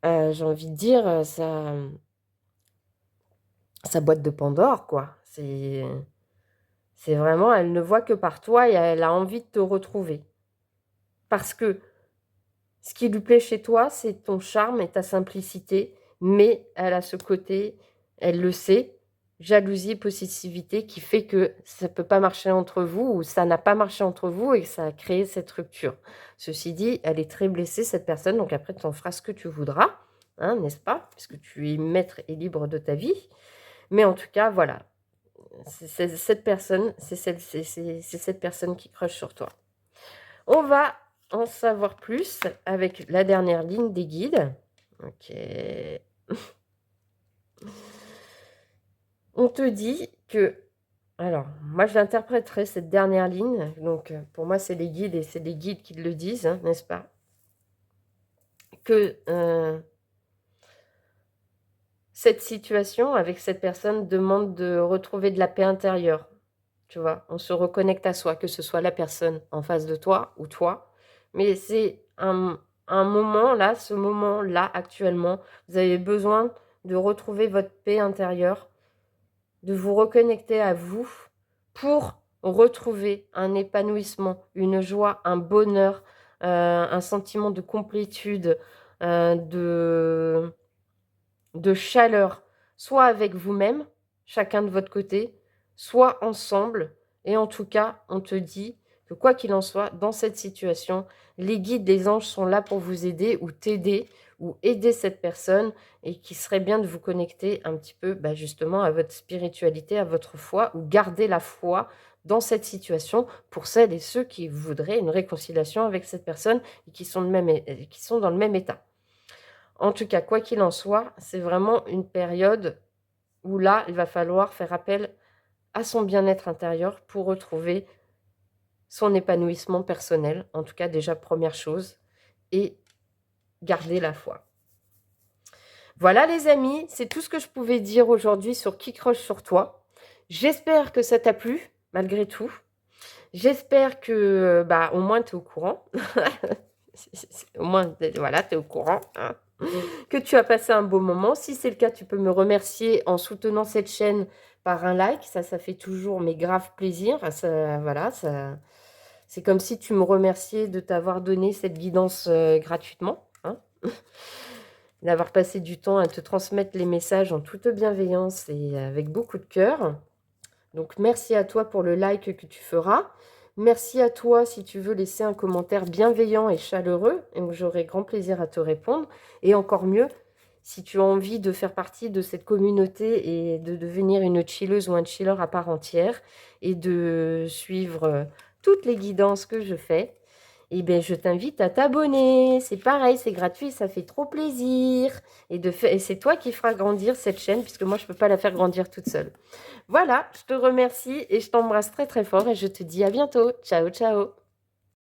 j'ai envie de dire, sa boîte de Pandore, quoi. C'est vraiment, elle ne voit que par toi et elle a envie de te retrouver. Parce que ce qui lui plaît chez toi, c'est ton charme et ta simplicité, mais elle a ce côté, elle le sait, jalousie et possessivité qui fait que ça ne peut pas marcher entre vous ou ça n'a pas marché entre vous et que ça a créé cette rupture. Ceci dit, elle est très blessée, cette personne, donc après tu en feras ce que tu voudras, hein, n'est-ce pas? Puisque tu es maître et libre de ta vie. Mais en tout cas, voilà, cette personne, c'est cette personne qui crush sur toi. On va en savoir plus avec la dernière ligne des guides. Ok. On te dit que... Alors, moi, je l'interpréterai, cette dernière ligne. Donc, pour moi, c'est les guides et c'est les guides qui le disent, hein, n'est-ce pas? Que cette situation avec cette personne demande de retrouver de la paix intérieure. Tu vois, on se reconnecte à soi, que ce soit la personne en face de toi ou toi. Mais c'est un moment, là, ce moment-là, actuellement, vous avez besoin de retrouver votre paix intérieure, de vous reconnecter à vous pour retrouver un épanouissement, une joie, un bonheur, un sentiment de complétude, de chaleur, soit avec vous-même, chacun de votre côté, soit ensemble. Et en tout cas, on te dit que quoi qu'il en soit, dans cette situation, les guides, les anges sont là pour vous aider ou t'aider ou aider cette personne et qu'il serait bien de vous connecter un petit peu justement à votre spiritualité, à votre foi ou garder la foi dans cette situation pour celles et ceux qui voudraient une réconciliation avec cette personne et qui sont dans le même état. En tout cas, quoi qu'il en soit, c'est vraiment une période où là, il va falloir faire appel à son bien-être intérieur pour retrouver son épanouissement personnel. En tout cas, déjà, première chose. Et garder la foi. Voilà les amis, c'est tout ce que je pouvais dire aujourd'hui sur Qui croche sur toi. J'espère que ça t'a plu, malgré tout. J'espère que, au moins, tu es au courant. Au moins, voilà, tu es au courant. Hein. Que tu as passé un beau moment. Si c'est le cas, tu peux me remercier en soutenant cette chaîne par un like. Ça fait toujours mais grave plaisir. Ça, voilà, c'est comme si tu me remerciais de t'avoir donné cette guidance gratuitement. Hein. D'avoir passé du temps à te transmettre les messages en toute bienveillance et avec beaucoup de cœur. Donc, merci à toi pour le like que tu feras. Merci à toi si tu veux laisser un commentaire bienveillant et chaleureux, et j'aurai grand plaisir à te répondre. Et encore mieux, si tu as envie de faire partie de cette communauté et de devenir une chilleuse ou un chiller à part entière et de suivre toutes les guidances que je fais, eh bien, je t'invite à t'abonner. C'est pareil, c'est gratuit, ça fait trop plaisir. Et c'est toi qui feras grandir cette chaîne, puisque moi, je ne peux pas la faire grandir toute seule. Voilà, je te remercie et je t'embrasse très très fort et je te dis à bientôt. Ciao, ciao.